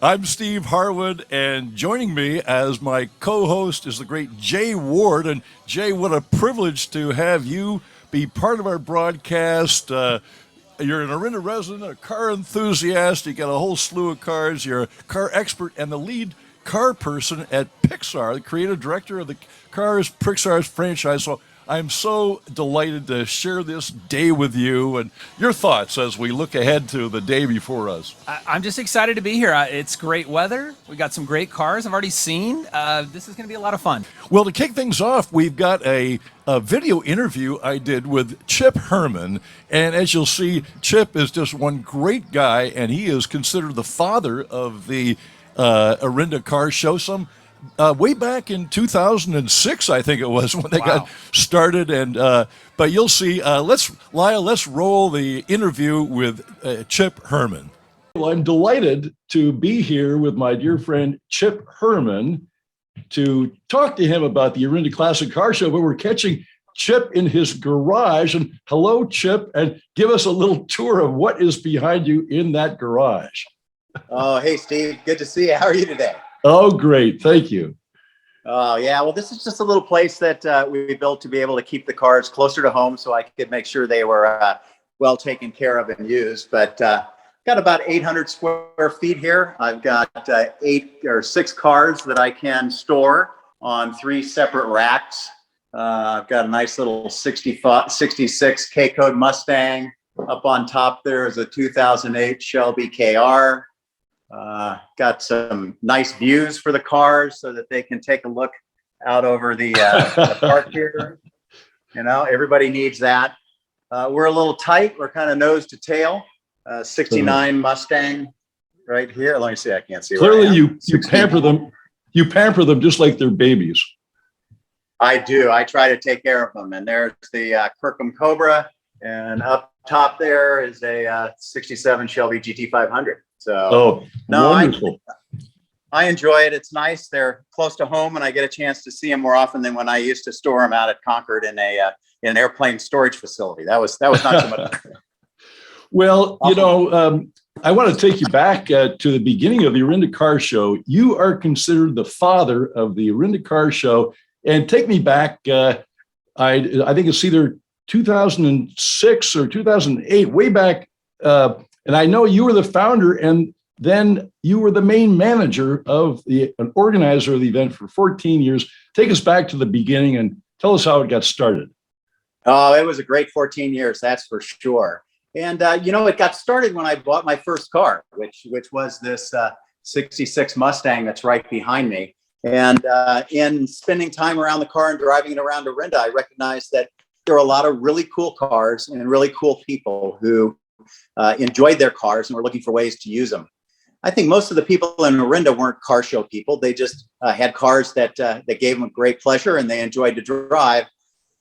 I'm Steve Harwood, and joining me as my co-host is the great Jay Ward. And Jay, what a privilege to have you be part of our broadcast. You're an Orinda resident, a car enthusiast. You got a whole slew of cars. You're a car expert and the lead car person at Pixar, the creative director of the Cars Pixar's franchise. So I'm so delighted to share this day with you and your thoughts as we look ahead to the day before us. I'm just excited to be here. It's great weather. We got some great cars I've already seen. This is going to be a lot of fun. Well, to kick things off, we've got a video interview I did with Chip Herman. And as you'll see, Chip is just one great guy, and he is considered the father of the Orinda Car Show. Way back in 2006, I think it was, when they got started. And but you'll see. Let's roll the interview with Chip Herman. Well, I'm delighted to be here with my dear friend Chip Herman to talk to him about the Orinda Classic Car Show. But we're catching Chip in his garage. And hello, Chip, and give us a little tour of what is behind you in that garage. Oh, hey, Steve. Good to see you. How are you today? Oh, great. Thank you. Oh, yeah. Well, this is just a little place that we built to be able to keep the cars closer to home so I could make sure they were well taken care of and used. But got about 800 square feet here. I've got 8 or 6 cars that I can store on 3 separate racks. I've got a nice little 66 K-Code Mustang. Up on top there is a 2008 Shelby KR. Got some nice views for the cars so that they can take a look out over the park here. You know, everybody needs that. We're a little tight. We're kind of nose to tail. 69 Mustang right here. Let me see. I can't see. Clearly, you pamper them. You pamper them just like they're babies. I do. I try to take care of them. And there's the Kirkham Cobra, and up top there is a 67 Shelby GT500. So, wonderful. I enjoy it. It's nice. They're close to home, and I get a chance to see them more often than when I used to store them out at Concord in an airplane storage facility. That was not so much. Well, you know, I want to take you back to the beginning of the Orinda Car Show. You are considered the father of the Orinda Car Show, and take me back. I think it's either 2006 or 2008, way back. And I know you were the founder, and then you were the main manager of an organizer of the event for 14 years. Take us back to the beginning and tell us how it got started. Oh, it was a great 14 years, that's for sure. And, you know, it got started when I bought my first car, which was this 66 Mustang that's right behind me. And in spending time around the car and driving it around Orinda, I recognized that there are a lot of really cool cars and really cool people who enjoyed their cars and were looking for ways to use them. I think most of the people in Orinda weren't car show people. They just had cars that gave them great pleasure and they enjoyed to drive.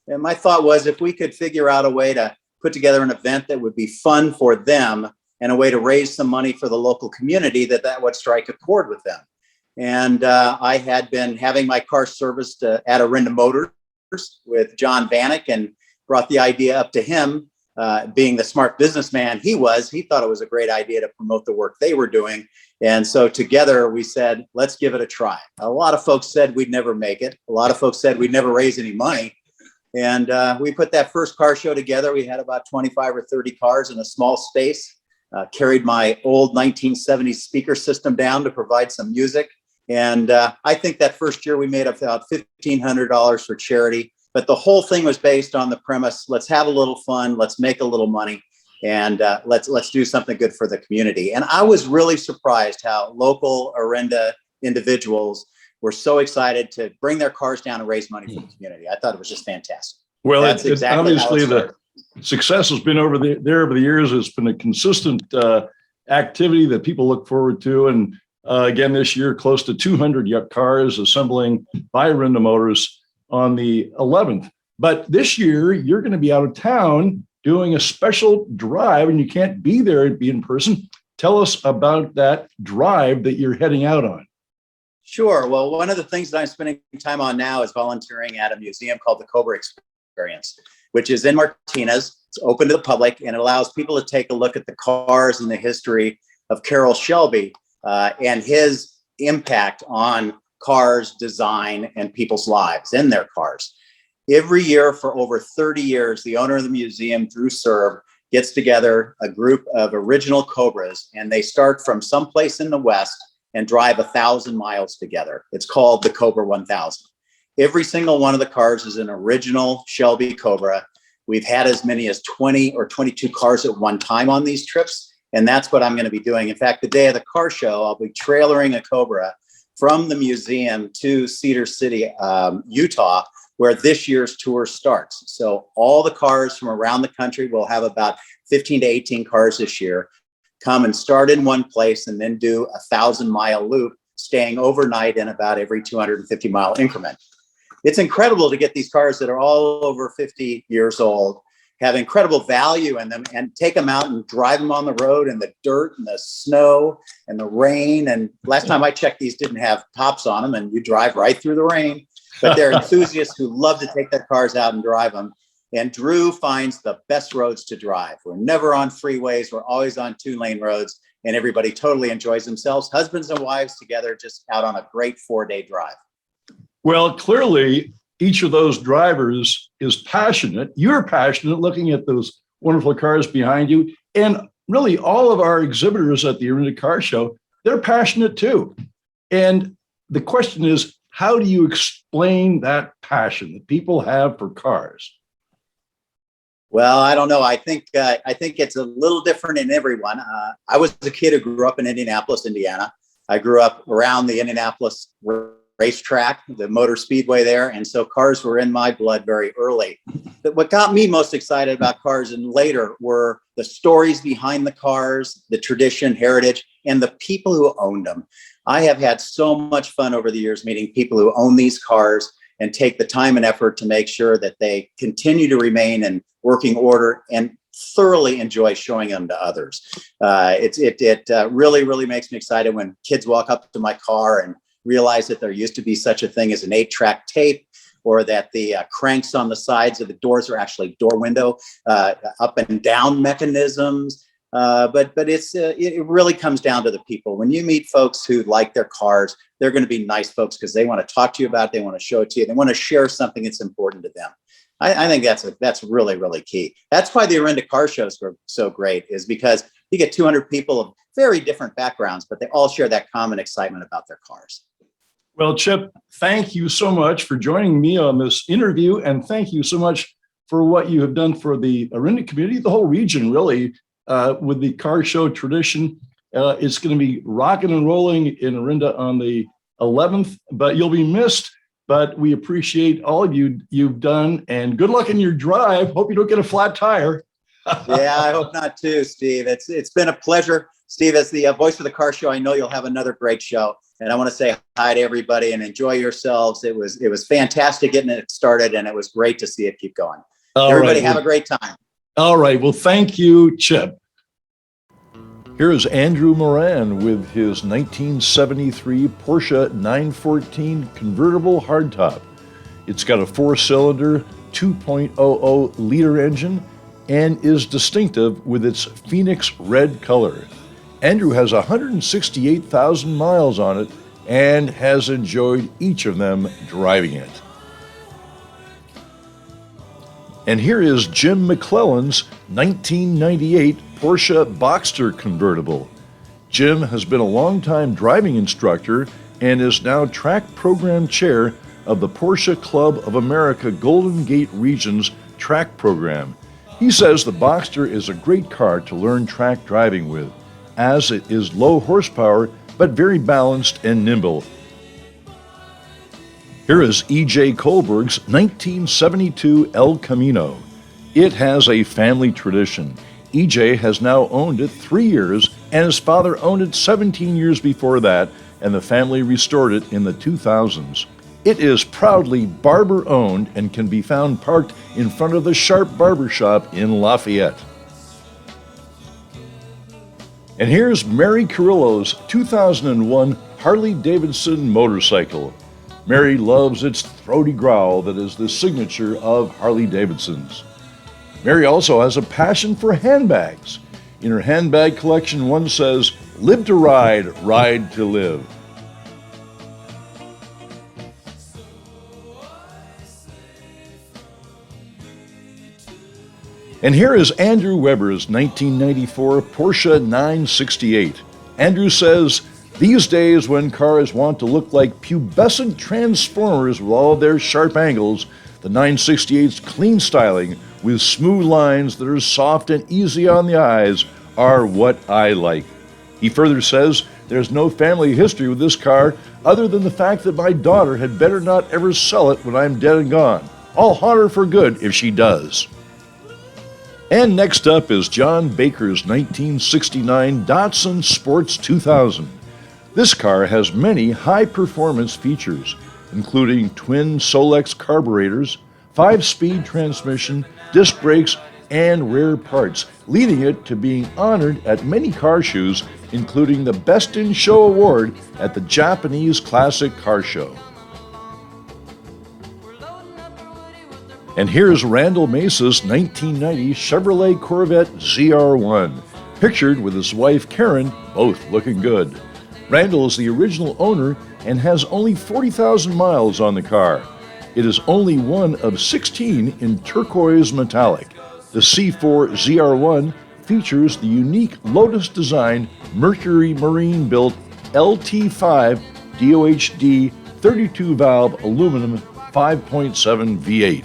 And my thought was, if we could figure out a way to put together an event that would be fun for them and a way to raise some money for the local community, that would strike a chord with them. And I had been having my car serviced at Orinda Motors with John Bannock, and brought the idea up to him. Being the smart businessman he thought it was a great idea to promote the work they were doing. And so together we said, let's give it a try. A lot of folks said we'd never make it. A lot of folks said we'd never raise any money. And we put that first car show together. We had about 25 or 30 cars in a small space, carried my old 1970s speaker system down to provide some music. And I think that first year we made about $1,500 for charity. But the whole thing was based on the premise: let's have a little fun, let's make a little money, and let's do something good for the community. And I was really surprised how local Orinda individuals were so excited to bring their cars down and raise money for the community. I thought it was just fantastic. Well, that's exactly obviously the success has been over the years. It's been a consistent activity that people look forward to. And again, this year, close to 200 cars assembling by Orinda Motors on the 11th. But this year, you're going to be out of town doing a special drive, and you can't be there and be in person. Tell us about that drive that you're heading out on. Sure. Well, one of the things that I'm spending time on now is volunteering at a museum called the Cobra Experience, which is in Martinez. It's open to the public, and it allows people to take a look at the cars and the history of Carroll Shelby. and his impact on cars, design, and people's lives in their cars. Every year for over 30 years, the owner of the museum, Drew Serb, gets together a group of original Cobras, and they start from someplace in the West and drive 1,000 miles together. It's called the Cobra 1000. Every single one of the cars is an original Shelby Cobra. We've had as many as 20 or 22 cars at one time on these trips, and that's what I'm going to be doing. In fact, the day of the car show, I'll be trailering a Cobra from the museum to Cedar City, Utah, where this year's tour starts. So all the cars from around the country, will have about 15 to 18 cars this year, come and start in one place and then do a 1,000-mile loop, staying overnight in about every 250-mile increment. It's incredible to get these cars that are all over 50 years old, have incredible value in them, and take them out and drive them on the road in the dirt and the snow and the rain. And last time I checked, these didn't have tops on them, and you drive right through the rain. But they're enthusiasts who love to take their cars out and drive them. And Drew finds the best roads to drive. We're never on freeways. We're always on 2-lane roads, and everybody totally enjoys themselves, husbands and wives together, just out on a great 4-day drive. Well, clearly, each of those drivers is passionate. You're passionate looking at those wonderful cars behind you. And really, all of our exhibitors at the Orinda Car Show, they're passionate too. And the question is, how do you explain that passion that people have for cars? Well, I don't know. I think it's a little different in everyone. I was a kid who grew up in Indianapolis, Indiana. I grew up around the Indianapolis racetrack, the motor speedway there. And so cars were in my blood very early. But what got me most excited about cars and later were the stories behind the cars, the tradition, heritage, and the people who owned them. I have had so much fun over the years meeting people who own these cars and take the time and effort to make sure that they continue to remain in working order and thoroughly enjoy showing them to others. It really, really makes me excited when kids walk up to my car and realize that there used to be such a thing as an 8-track tape, or that the cranks on the sides of the doors are actually door window up and down mechanisms. But it really comes down to the people. When you meet folks who like their cars, they're going to be nice folks because they want to talk to you about it. They want to show it to you. They want to share something that's important to them. I think that's really, really key. That's why the Orinda Car Shows were so great, is because you get 200 people of very different backgrounds, but they all share that common excitement about their cars. Well, Chip, thank you so much for joining me on this interview. And thank you so much for what you have done for the Orinda community, the whole region, really, with the car show tradition. It's going to be rocking and rolling in Orinda on the 11th, but you'll be missed. But we appreciate all of you've done, and good luck in your drive. Hope you don't get a flat tire. Yeah, I hope not too, Steve. It's been a pleasure. Steve, as the voice of the car show, I know you'll have another great show. And I want to say hi to everybody and enjoy yourselves. It was fantastic getting it started, and it was great to see it keep going. Everybody have a great time. All right. Well, thank you, Chip. Here is Andrew Moran with his 1973 Porsche 914 convertible hardtop. It's got a 4-cylinder, 2.00-liter engine and is distinctive with its Phoenix red color. Andrew has 168,000 miles on it and has enjoyed each of them driving it. And here is Jim McClellan's 1998 Porsche Boxster convertible. Jim has been a longtime driving instructor and is now track program chair of the Porsche Club of America Golden Gate Region's track program. He says the Boxster is a great car to learn track driving with, as it is low horsepower but very balanced and nimble. Here is E.J. Kohlberg's 1972 El Camino. It has a family tradition. E.J. has now owned it 3 years, and his father owned it 17 years before that, and the family restored it in the 2000s. It is proudly barber-owned and can be found parked in front of the Sharp Barber Shop in Lafayette. And here's Mary Carrillo's 2001 Harley-Davidson motorcycle. Mary loves its throaty growl that is the signature of Harley-Davidsons. Mary also has a passion for handbags. In her handbag collection, one says, Live to ride, ride to live. And here is Andrew Weber's 1994 Porsche 968. Andrew says, these days when cars want to look like pubescent transformers with all their sharp angles, the 968's clean styling with smooth lines that are soft and easy on the eyes are what I like. He further says, there's no family history with this car other than the fact that my daughter had better not ever sell it when I'm dead and gone. I'll haunt her for good if she does. And next up is John Baker's 1969 Datsun Sports 2000. This car has many high-performance features, including twin Solex carburetors, 5-speed transmission, disc brakes, and rare parts, leading it to being honored at many car shows, including the Best in Show award at the Japanese Classic Car Show. And here's Randall Mesa's 1990 Chevrolet Corvette ZR1, pictured with his wife Karen, both looking good. Randall is the original owner and has only 40,000 miles on the car. It is only one of 16 in turquoise metallic. The C4 ZR1 features the unique Lotus-designed Mercury Marine-built LT5 DOHD 32-valve aluminum 5.7 V8.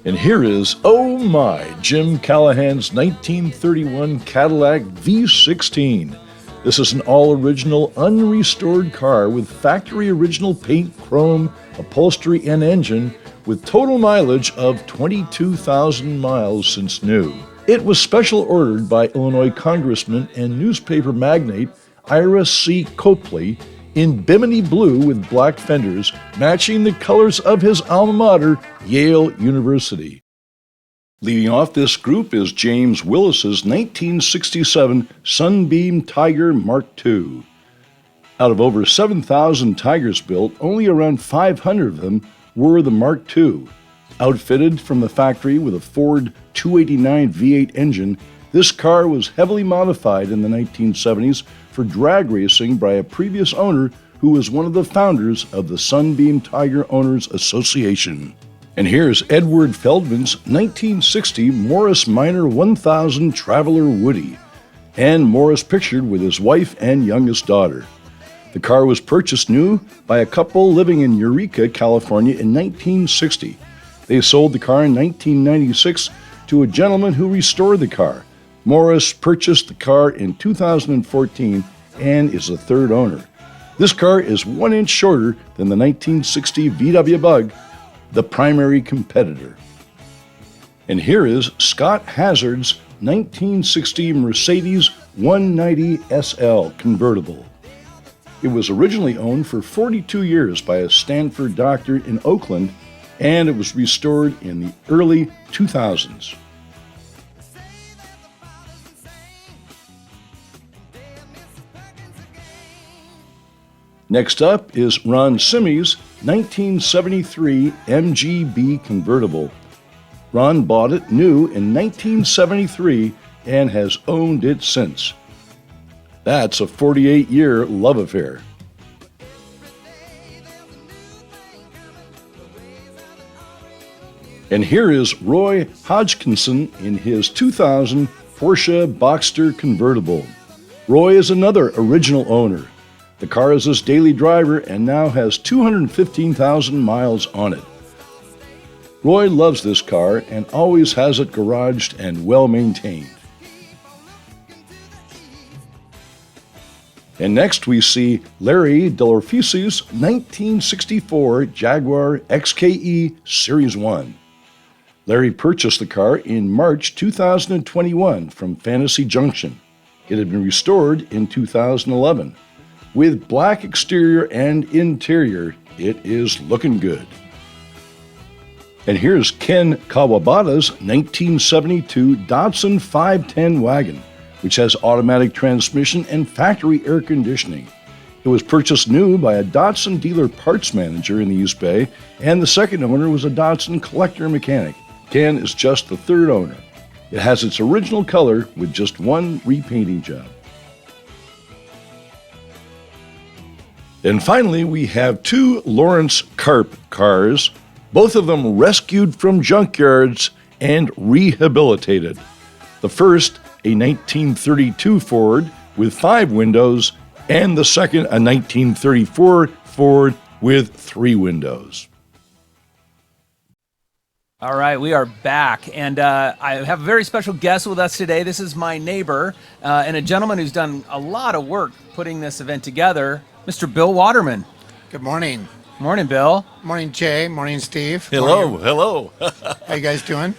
And here is, oh my, Jim Callahan's 1931 Cadillac V16. This is an all-original, unrestored car with factory original paint, chrome, upholstery, and engine with total mileage of 22,000 miles since new. It was special ordered by Illinois Congressman and newspaper magnate Ira C. Copley in bimini blue with black fenders, matching the colors of his alma mater, Yale University. Leading off this group is James Willis's 1967 Sunbeam Tiger Mark II. Out of over 7,000 Tigers built, only around 500 of them were the Mark II. Outfitted from the factory with a Ford 289 V8 engine, this car was heavily modified in the 1970s for drag racing by a previous owner who was one of the founders of the Sunbeam Tiger Owners Association. And here's Edward Feldman's 1960 Morris Minor 1000 Traveler Woody, and Morris pictured with his wife and youngest daughter. The car was purchased new by a couple living in Eureka, California in 1960. They sold the car in 1996 to a gentleman who restored the car. Morris purchased the car in 2014 and is the third owner. This car is 1 inch shorter than the 1960 VW Bug, the primary competitor. And here is Scott Hazard's 1960 Mercedes 190 SL convertible. It was originally owned for 42 years by a Stanford doctor in Oakland, and it was restored in the early 2000s. Next up is Ron Simme's 1973 MGB convertible. Ron bought it new in 1973 and has owned it since. That's a 48-year love affair. And here is Roy Hodgkinson in his 2000 Porsche Boxster convertible. Roy is another original owner. The car is his daily driver and now has 215,000 miles on it. Roy loves this car and always has it garaged and well maintained. And next we see Larry Delorfisi's 1964 Jaguar XKE Series 1. Larry purchased the car in March 2021 from Fantasy Junction. It had been restored in 2011. With black exterior and interior, it is looking good. And here's Ken Kawabata's 1972 Datsun 510 wagon, which has automatic transmission and factory air conditioning. It was purchased new by a Datsun dealer parts manager in the East Bay, and the second owner was a Datsun collector mechanic. Ken is just the third owner. It has its original color with just one repainting job. And finally, we have two Lawrence Karp cars, both of them rescued from junkyards and rehabilitated. The first, a 1932 Ford with 5 windows, and the second, a 1934 Ford with 3 windows. All right, we are back, and I have a very special guest with us today. This is my neighbor and a gentleman who's done a lot of work putting this event together, Mr. Bill Waterman. Good morning. Morning, Bill. Morning, Jay. Morning, Steve. Hello, hello. How you guys doing?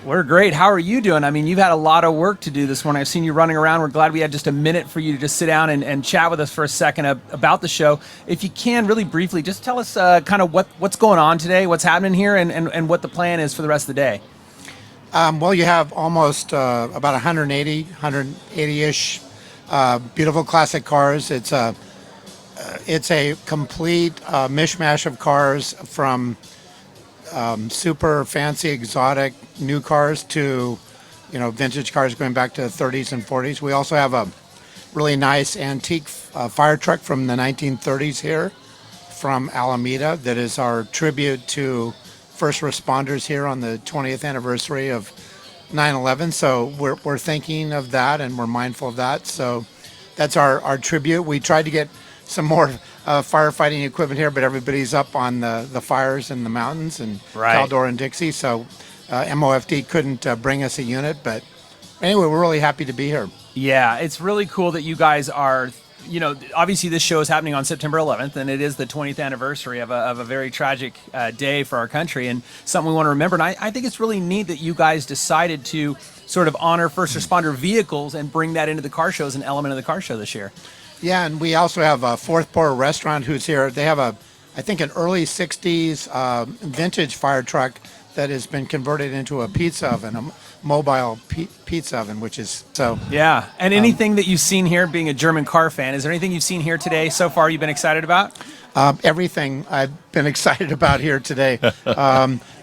We're great. How are you doing? I mean, you've had a lot of work to do this morning. I've seen you running around. We're glad we had just a minute for you to just sit down and chat with us for a second about the show. If you can, really briefly, just tell us kind of what's going on today, what's happening here, and what the plan is for the rest of the day. Well, you have almost about 180-ish beautiful classic cars. It's a complete mishmash of cars from super fancy, exotic new cars to, vintage cars going back to the 30s and 40s. We also have a really nice antique fire truck from the 1930s here from Alameda that is our tribute to first responders here on the 20th anniversary of 9/11. So we're thinking of that and we're mindful of that. So that's our tribute. We tried to get some more firefighting equipment here, but everybody's up on the fires in the mountains and Right. Caldor and Dixie, so MOFD couldn't bring us a unit, but anyway, we're really happy to be here. Yeah, it's really cool that you guys are, obviously this show is happening on September 11th, and it is the 20th anniversary of a very tragic day for our country, and something we want to remember. And I think it's really neat that you guys decided to sort of honor first responder vehicles and bring that into the car show as an element of the car show this year. Yeah, and we also have a Fourth Pour Restaurant who's here. They have I think an early 60s vintage fire truck that has been converted into a pizza oven, a mobile pizza oven, which is so. Yeah, and anything that you've seen here, being a German car fan, is there anything you've seen here today so far you've been excited about? Everything I've been excited about here today,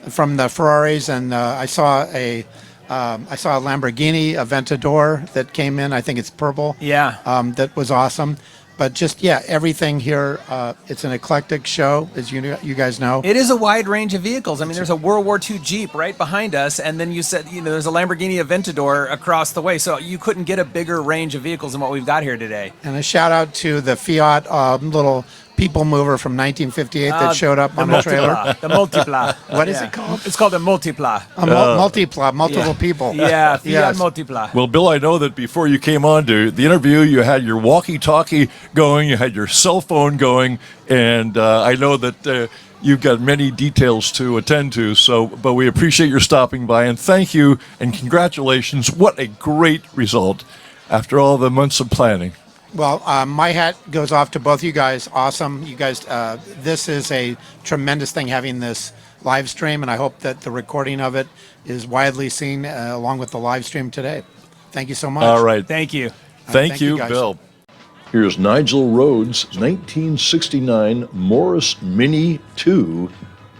from the Ferraris, and I saw a Lamborghini Aventador that came in. I think it's purple. Yeah. That was awesome. But just, everything here, it's an eclectic show, as you guys know. It is a wide range of vehicles. I mean, there's a World War II Jeep right behind us, and then you said, there's a Lamborghini Aventador across the way. So you couldn't get a bigger range of vehicles than what we've got here today. And a shout out to the Fiat little people mover from 1958 that showed up on the trailer. The Multipla. What is it called? It's called a Multipla. Multiple people. Yeah, Fiat Yes. Multipla. Well, Bill, I know that before you came on to the interview, you had your walkie-talkie going, you had your cell phone going, and I know that you've got many details to attend to. But we appreciate your stopping by, and thank you, and congratulations. What a great result after all the months of planning. Well, my hat goes off to both you guys. Awesome. You guys, this is a tremendous thing having this live stream, and I hope that the recording of it is widely seen along with the live stream today. Thank you so much. All right. Thank you. Thank you, guys. Bill. Here's Nigel Rhodes' 1969 Morris Mini 2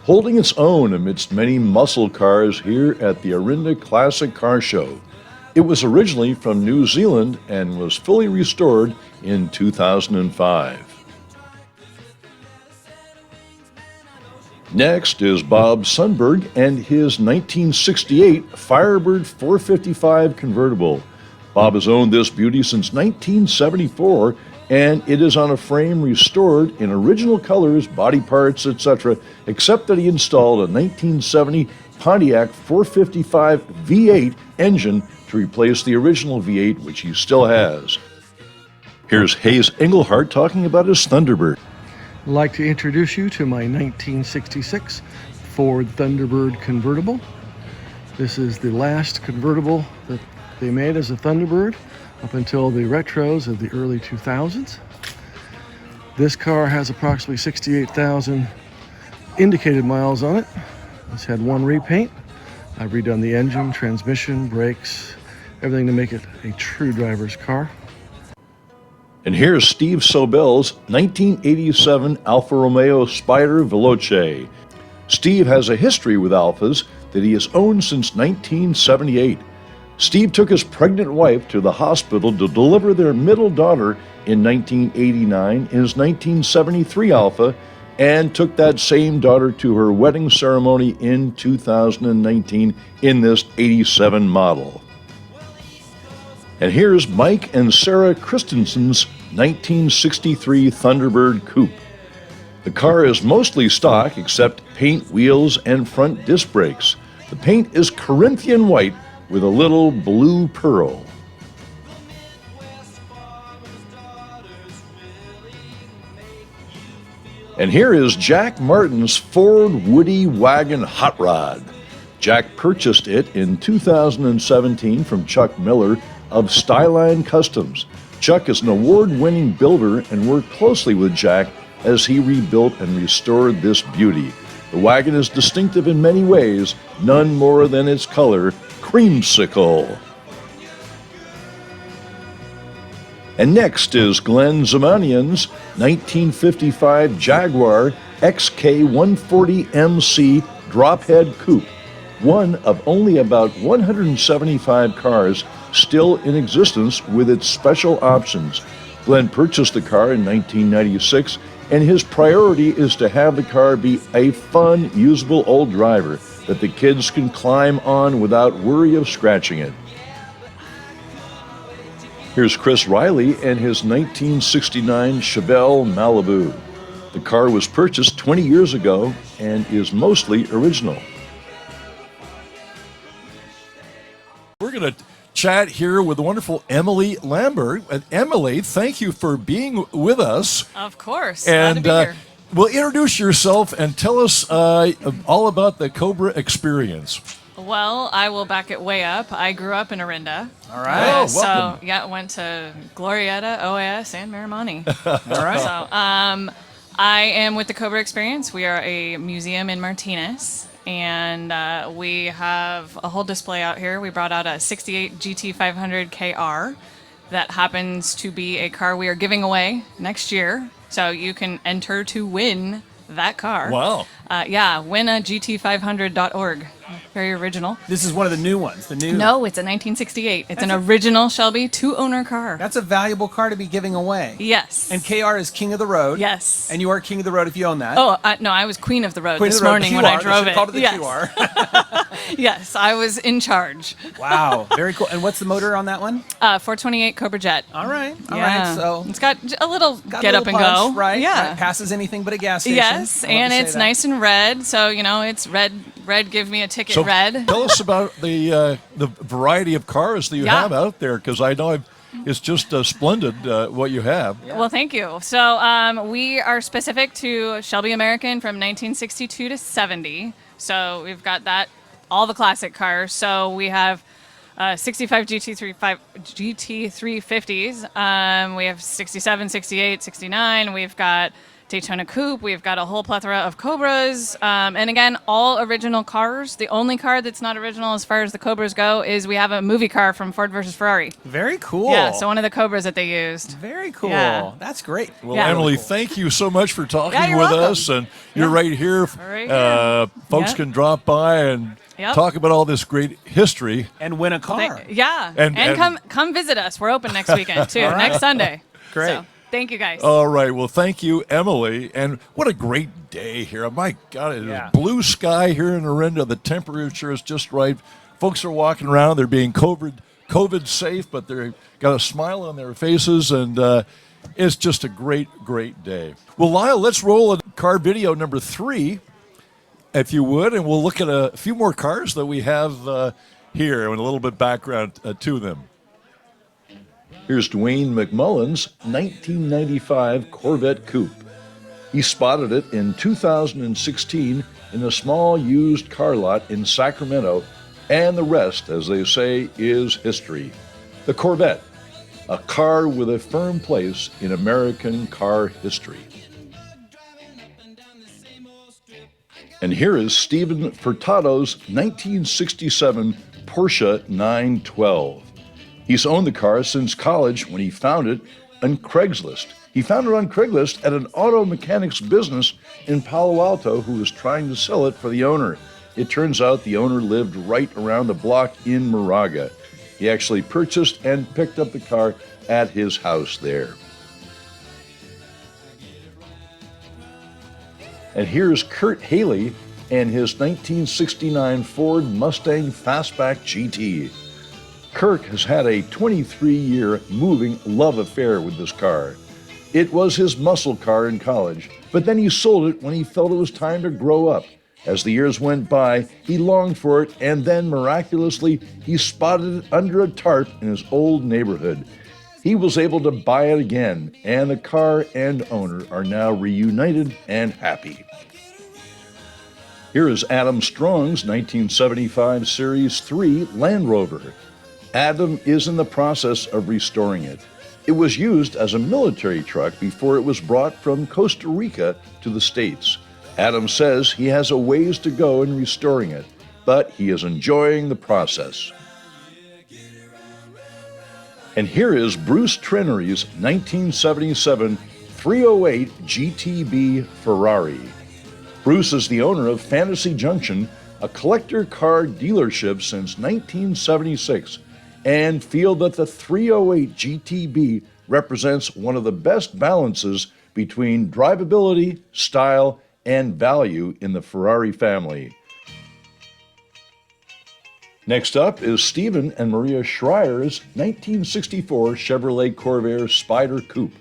holding its own amidst many muscle cars here at the Orinda Classic Car Show. It was originally from New Zealand and was fully restored in 2005. Next is Bob Sundberg and his 1968 Firebird 455 convertible. Bob has owned this beauty since 1974, and it is on a frame restored in original colors, body parts, etc., except that he installed a 1970 Pontiac 455 V8 engine to replace the original V8, which he still has. Here's Hayes Engelhardt talking about his Thunderbird. I'd like to introduce you to my 1966 Ford Thunderbird convertible. This is the last convertible that they made as a Thunderbird up until the retros of the early 2000s. This car has approximately 68,000 indicated miles on it. It's had one repaint. I've redone the engine, transmission, brakes, everything to make it a true driver's car. And here's Steve Sobel's 1987 Alfa Romeo Spider Veloce. Steve has a history with Alfas that he has owned since 1978. Steve took his pregnant wife to the hospital to deliver their middle daughter in 1989 in his 1973 Alfa, and took that same daughter to her wedding ceremony in 2019 in this 87 model. And here's Mike and Sarah Christensen's 1963 Thunderbird Coupe. The car is mostly stock except paint, wheels, and front disc brakes. The paint is Corinthian white with a little blue pearl. And here is Jack Martin's Ford Woody Wagon Hot Rod. Jack purchased it in 2017 from Chuck Miller of Styline Customs. Chuck is an award-winning builder and worked closely with Jack as he rebuilt and restored this beauty. The wagon is distinctive in many ways, none more than its color, creamsicle. And next is Glenn Zamanian's 1955 Jaguar XK140MC Drophead Coupe, one of only about 175 cars still in existence with its special options. Glenn purchased the car in 1996, and his priority is to have the car be a fun, usable old driver that the kids can climb on without worry of scratching it. Here's Chris Riley and his 1969 Chevelle Malibu. The car was purchased 20 years ago and is mostly original. We're going to chat here with the wonderful Emily Lambert. And Emily, thank you for being with us. Of course. And Glad to be here. well, introduce yourself and tell us all about the Cobra experience. Well, I will back it way up. I grew up in Orinda. All right. Oh, So, welcome. yeah, went to Glorieta, OAS, and Miramani. All right. So, I am with the Cobra Experience. We are a museum in Martinez, and we have a whole display out here. We brought out a 68 GT500 KR that happens to be a car we are giving away next year. So you can enter to win that car. Wow. Yeah, winagt500.org. Very original. This is one of the new ones. The new. No, it's a 1968. It's an original Shelby two-owner car. That's a valuable car to be giving away. Yes. And KR is king of the road. Yes. And you are king of the road if you own that. Oh, no, I was queen of the road Queen of this the road, morning QR. when I They drove should it. call it the Yes. QR. Yes, I was in charge. Wow, very cool. And what's the motor on that one? 428 Cobra Jet. All right. All Yeah. right. So it's got a little got a get little up and punch, go. right? Yeah. Right. Passes anything but a gas station. Yes, I love and to say it's that. nice and red. So, it's red. Red, give me a ticket, So red. tell us about the variety of cars that you Yeah. have out there, because I know it's just splendid what you have. Well, thank you. So we are specific to Shelby American from 1962 to 70. So we've got that, all the classic cars. So we have 65 GT350s. We have 67, 68, 69. We've got Daytona Coupe. We've got a whole plethora of Cobras. And again, all original cars. The only car that's not original as far as the Cobras go is we have a movie car from Ford versus Ferrari. Very cool. Yeah, so one of the Cobras that they used. Very cool. Yeah. That's great. Well, Yeah. Emily, thank you so much for talking Yeah, you're with welcome. us. And you're right here. Right here. Folks Yep. can drop by and Yep. talk about all this great history. And win a car. Yeah, And- and come visit us. We're open next weekend too. All right. Next Sunday. Great. So, thank you guys. All right. Well, thank you, Emily. And what a great day here. My God, it is Yeah. blue sky here in Orinda. The temperature is just right. Folks are walking around. They're being COVID safe, but they've got a smile on their faces. And it's just a great, great day. Well, Lyle, let's roll a car video number 3, if you would. And we'll look at a few more cars that we have here and a little bit background to them. Here's Dwayne McMullen's 1995 Corvette Coupe. He spotted it in 2016 in a small used car lot in Sacramento, and the rest, as they say, is history. The Corvette, a car with a firm place in American car history. And here is Stephen Furtado's 1967 Porsche 912. He's owned the car since college when he found it on Craigslist. He found it on Craigslist at an auto mechanics business in Palo Alto who was trying to sell it for the owner. It turns out the owner lived right around the block in Moraga. He actually purchased and picked up the car at his house there. And here's Kurt Haley and his 1969 Ford Mustang Fastback GT. Kurt has had a 23-year moving love affair with this car. It was his muscle car in college, but then he sold it when he felt it was time to grow up. As the years went by, he longed for it, and then miraculously, he spotted it under a tarp in his old neighborhood. He was able to buy it again, and the car and owner are now reunited and happy. Here is Adam Strong's 1975 Series 3 Land Rover. Adam is in the process of restoring it. It was used as a military truck before it was brought from Costa Rica to the States. Adam says he has a ways to go in restoring it, but he is enjoying the process. And here is Bruce Trenery's 1977 308 GTB Ferrari. Bruce is the owner of Fantasy Junction, a collector car dealership since 1976, and feel that the 308 GTB represents one of the best balances between drivability, style, and value in the Ferrari family. Next up is Stephen and Maria Schreier's 1964 Chevrolet Corvair Spyder Coupe.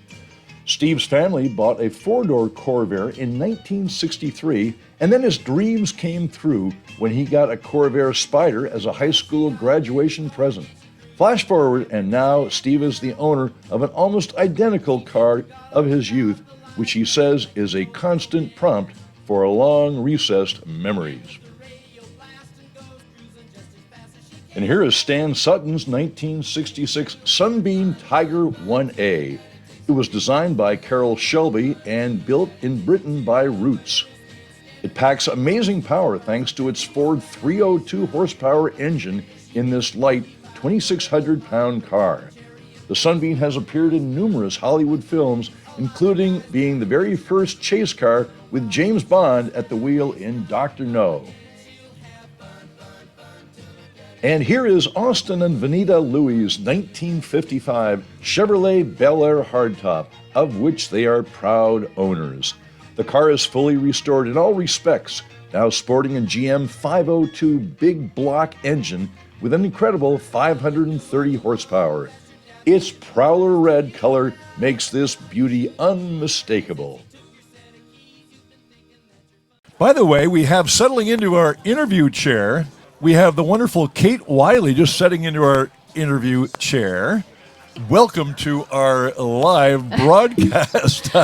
Steve's family bought a four-door Corvair in 1963, and then his dreams came through when he got a Corvair Spyder as a high school graduation present. Flash forward, and now Steve is the owner of an almost identical car of his youth, which he says is a constant prompt for long recessed memories. And here is Stan Sutton's 1966 Sunbeam Tiger 1A. It was designed by Carroll Shelby and built in Britain by Roots. It packs amazing power thanks to its Ford 302 horsepower engine in this light 2,600-pound car. The Sunbeam has appeared in numerous Hollywood films, including being the very first chase car with James Bond at the wheel in Dr. No. And here is Austin and Vanita Louie's 1955 Chevrolet Bel Air hardtop, of which they are proud owners. The car is fully restored in all respects, now sporting a GM 502 big block engine with an incredible 530 horsepower. Its prowler red color makes this beauty unmistakable. By the way, we have settling into our interview chair, we have the wonderful Kate Wiley just setting into our interview chair. Welcome to our live broadcast.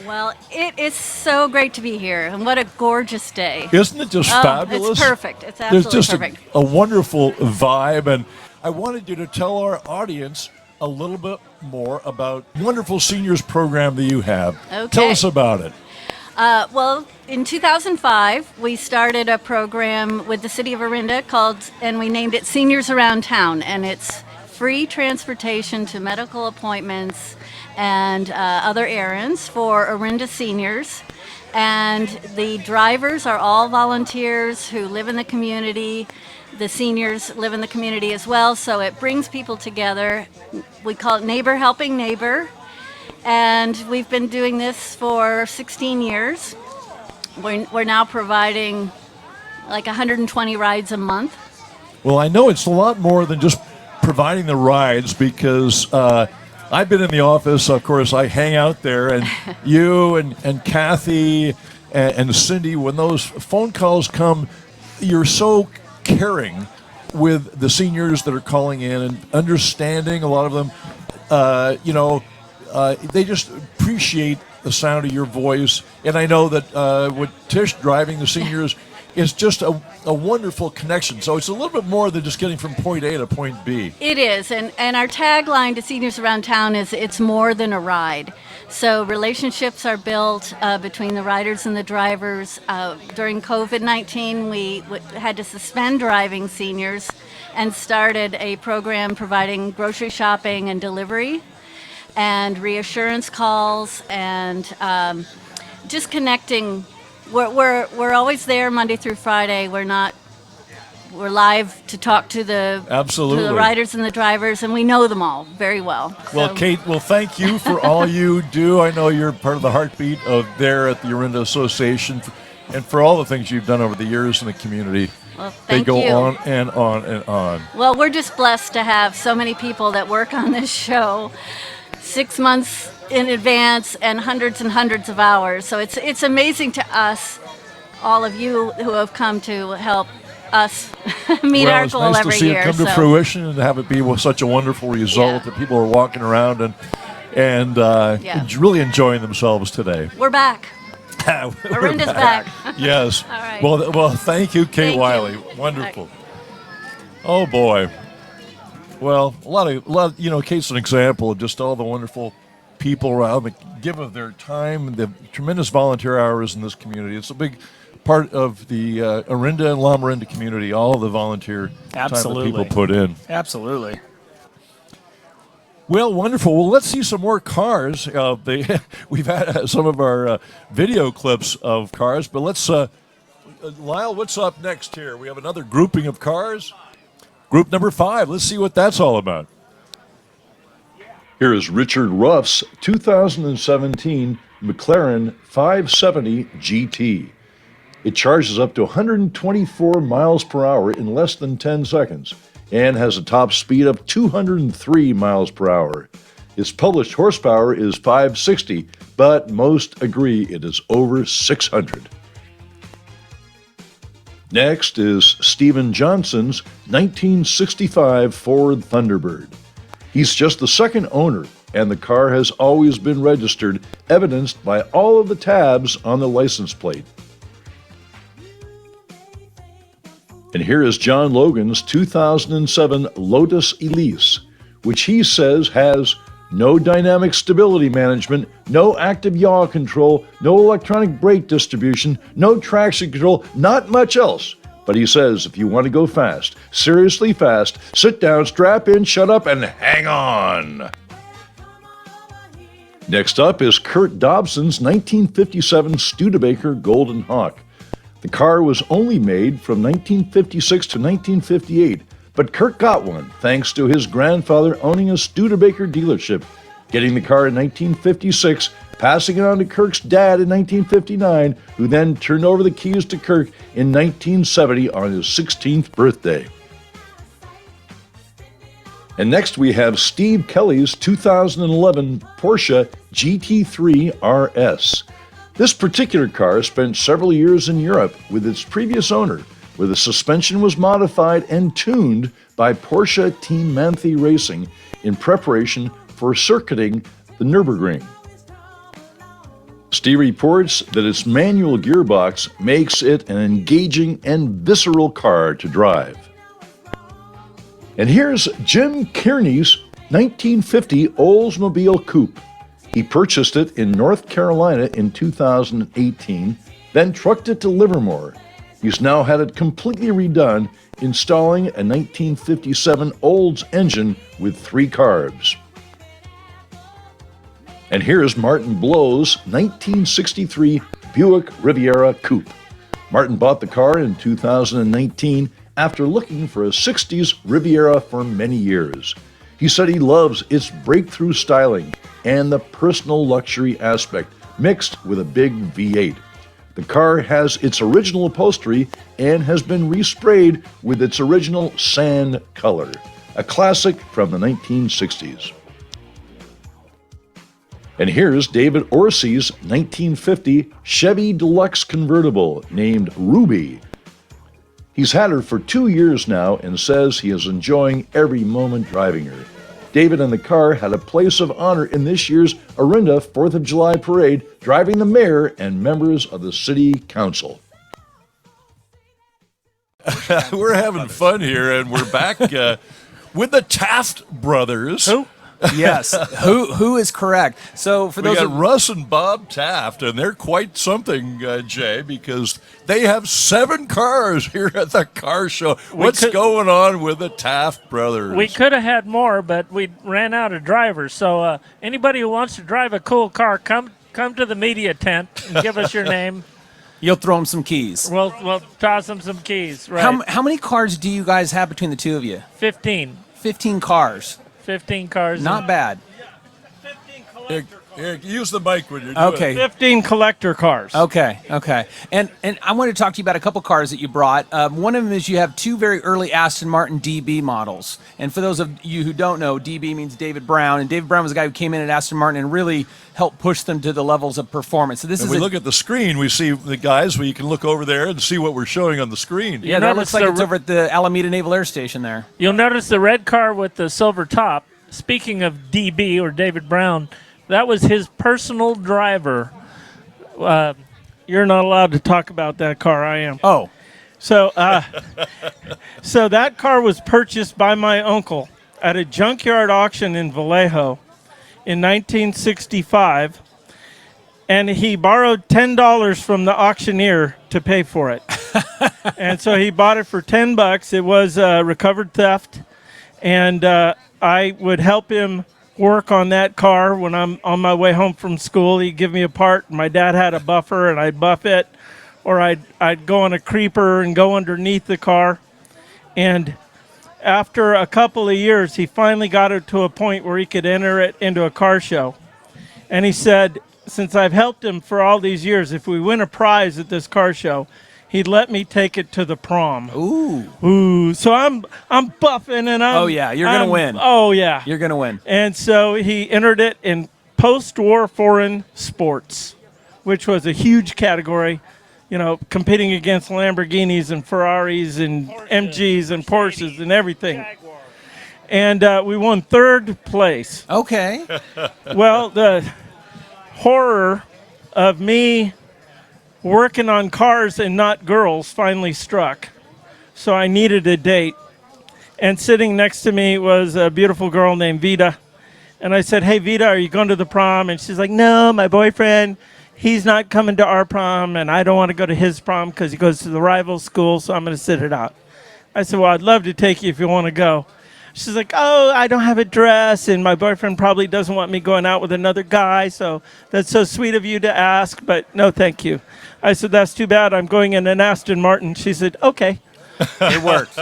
Well, it is so great to be here, and what a gorgeous day. Isn't it just fabulous? It's perfect. It's absolutely There's just perfect. a wonderful vibe, and I wanted you to tell our audience a little bit more about wonderful seniors program that you have. Okay. Tell us about it. Well, in 2005, we started a program with the city of Orinda and we named it Seniors Around Town, and it's free transportation to medical appointments and other errands for Orinda seniors. And the drivers are all volunteers who live in the community. The seniors live in the community as well, so it brings people together. We call it Neighbor Helping Neighbor. And we've been doing this for 16 years. We're now providing like 120 rides a month. Well, I know it's a lot more than just providing the rides, because I've been in the office. Of course, I hang out there, and you and Kathy and Cindy, when those phone calls come, you're so caring with the seniors that are calling in and understanding. A lot of them, they just appreciate the sound of your voice. And I know that with Tish driving the seniors, it's just a wonderful connection. So it's a little bit more than just getting from point A to point B. It is, and our tagline to Seniors Around Town is it's more than a ride. So relationships are built between the riders and the drivers. During COVID-19, we had to suspend driving seniors and started a program providing grocery shopping and delivery and reassurance calls, and just connecting. We're always there Monday through Friday. We're not we're live to talk to the Absolutely. riders and the drivers, and we know them all very well. Well, So- Kate, thank you for all you do. I know you're part of the heartbeat of there at the Orinda Association, and for all the things you've done over the years in the community. Well, They thank go you. on and on and on. Well, we're just blessed to have so many people that work on this show 6 months in advance and hundreds of hours. So it's amazing to us, all of you who have come to help us meet Well, our it's goal nice every to see year. it come to So- fruition and have it be such a wonderful result Yeah. that people are walking around and Yeah. really enjoying themselves today. We're back. We're Orinda's back. Yes. All right. Well, thank you, Kate Thank you. Wiley. Wonderful. Oh boy. Well, a lot of Kate's an example of just all the wonderful people around that give of their time and the tremendous volunteer hours in this community. It's a big part of the Orinda and La Orinda community. All of the volunteer Absolutely. time that people put in. Absolutely. Well, wonderful. Well, let's see some more cars. We've had some of our video clips of cars, but let's, Lyle, what's up next here? We have another grouping of cars. Group number 5. Let's see what that's all about. Here is Richard Ruff's 2017 McLaren 570 GT. It charges up to 124 miles per hour in less than 10 seconds. And has a top speed of 203 miles per hour. Its published horsepower is 560, but most agree it is over 600. Next is Stephen Johnson's 1965 Ford Thunderbird. He's just the second owner, and the car has always been registered, evidenced by all of the tabs on the license plate. And here is John Logan's 2007 Lotus Elise, which he says has no dynamic stability management, no active yaw control, no electronic brake distribution, no traction control, not much else. But he says if you want to go fast, seriously fast, sit down, strap in, shut up, and hang on. Next up is Kurt Dobson's 1957 Studebaker Golden Hawk. The car was only made from 1956 to 1958, but Kurt got one thanks to his grandfather owning a Studebaker dealership, getting the car in 1956, passing it on to Kirk's dad in 1959, who then turned over the keys to Kirk in 1970 on his 16th birthday. And next we have Steve Kelly's 2011 Porsche GT3 RS. This particular car spent several years in Europe with its previous owner, where the suspension was modified and tuned by Porsche Team Manthe Racing in preparation for circuiting the Nürburgring. Steve reports that its manual gearbox makes it an engaging and visceral car to drive. And here's Jim Kearney's 1950 Oldsmobile Coupe. He purchased it in North Carolina in 2018, then trucked it to Livermore. He's now had it completely redone, installing a 1957 Olds engine with 3 carbs. And here's Martin Blow's 1963 Buick Riviera Coupe. Martin bought the car in 2019 after looking for a 60s Riviera for many years. He said he loves its breakthrough styling and the personal luxury aspect, mixed with a big V8. The car has its original upholstery and has been resprayed with its original sand color, a classic from the 1960s. And here's David Orsi's 1950 Chevy Deluxe convertible named Ruby. He's had her for 2 years now and says he is enjoying every moment driving her. David and the car had a place of honor in this year's Orinda 4th of July parade, driving the mayor and members of the city council. We're having fun here, and we're back with the Taft brothers. Who? Yes. Who is correct? So for We those got of Russ and Bob Taft, and they're quite something, Jay, because they have 7 cars here at the car show. What's going on with the Taft brothers? We could have had more, but we ran out of drivers. So anybody who wants to drive a cool car, come to the media tent and give us your name. You'll throw him some keys. We'll toss him some keys. Right. How many cars do you guys have between the two of you? 15. 15 cars. 15 cars. Not bad. Eric, use the mic when you're doing Okay. it. 15 collector cars. Okay. And I wanted to talk to you about a couple cars that you brought. One of them is you have two very early Aston Martin DB models. And for those of you who don't know, DB means David Brown. And David Brown was a guy who came in at Aston Martin and really helped push them to the levels of performance. So this When is we look at the screen, we see the guys where you can look over there and see what we're showing on the screen. yeah, that looks like it's over at the Alameda Naval Air Station there. You'll notice the red car with the silver top. Speaking of DB or David Brown, that was his personal driver. You're not allowed to talk about that car. I am. Oh. So, so that car was purchased by my uncle at a junkyard auction in Vallejo in 1965, and he borrowed $10 from the auctioneer to pay for it. And so he bought it for $10. It was recovered theft, and I would help him work on that car when I'm on my way home from school. He'd give me a part. My dad had a buffer, and I'd buff it, or I'd go on a creeper and go underneath the car. And after a couple of years, he finally got it to a point where he could enter it into a car show. And he said, since I've helped him for all these years, if we win a prize at this car show, he'd let me take it to the prom. Ooh. So I'm buffing and I'm. Oh, yeah, you're going to win. Oh, yeah. You're going to win. And so he entered it in post-war foreign sports, which was a huge category, competing against Lamborghinis and Ferraris and MGs and Porsches and everything. And we won third place. Okay. Well, the horror of me working on cars and not girls finally struck. So I needed a date. And sitting next to me was a beautiful girl named Vida. And I said, hey, Vida, are you going to the prom? And she's like, no, my boyfriend, he's not coming to our prom, and I don't want to go to his prom because he goes to the rival school, so I'm going to sit it out. I said, well, I'd love to take you if you want to go. She's like, oh, I don't have a dress, and my boyfriend probably doesn't want me going out with another guy, so that's so sweet of you to ask, but no, thank you. I said, that's too bad. I'm going in an Aston Martin. She said, okay. It worked.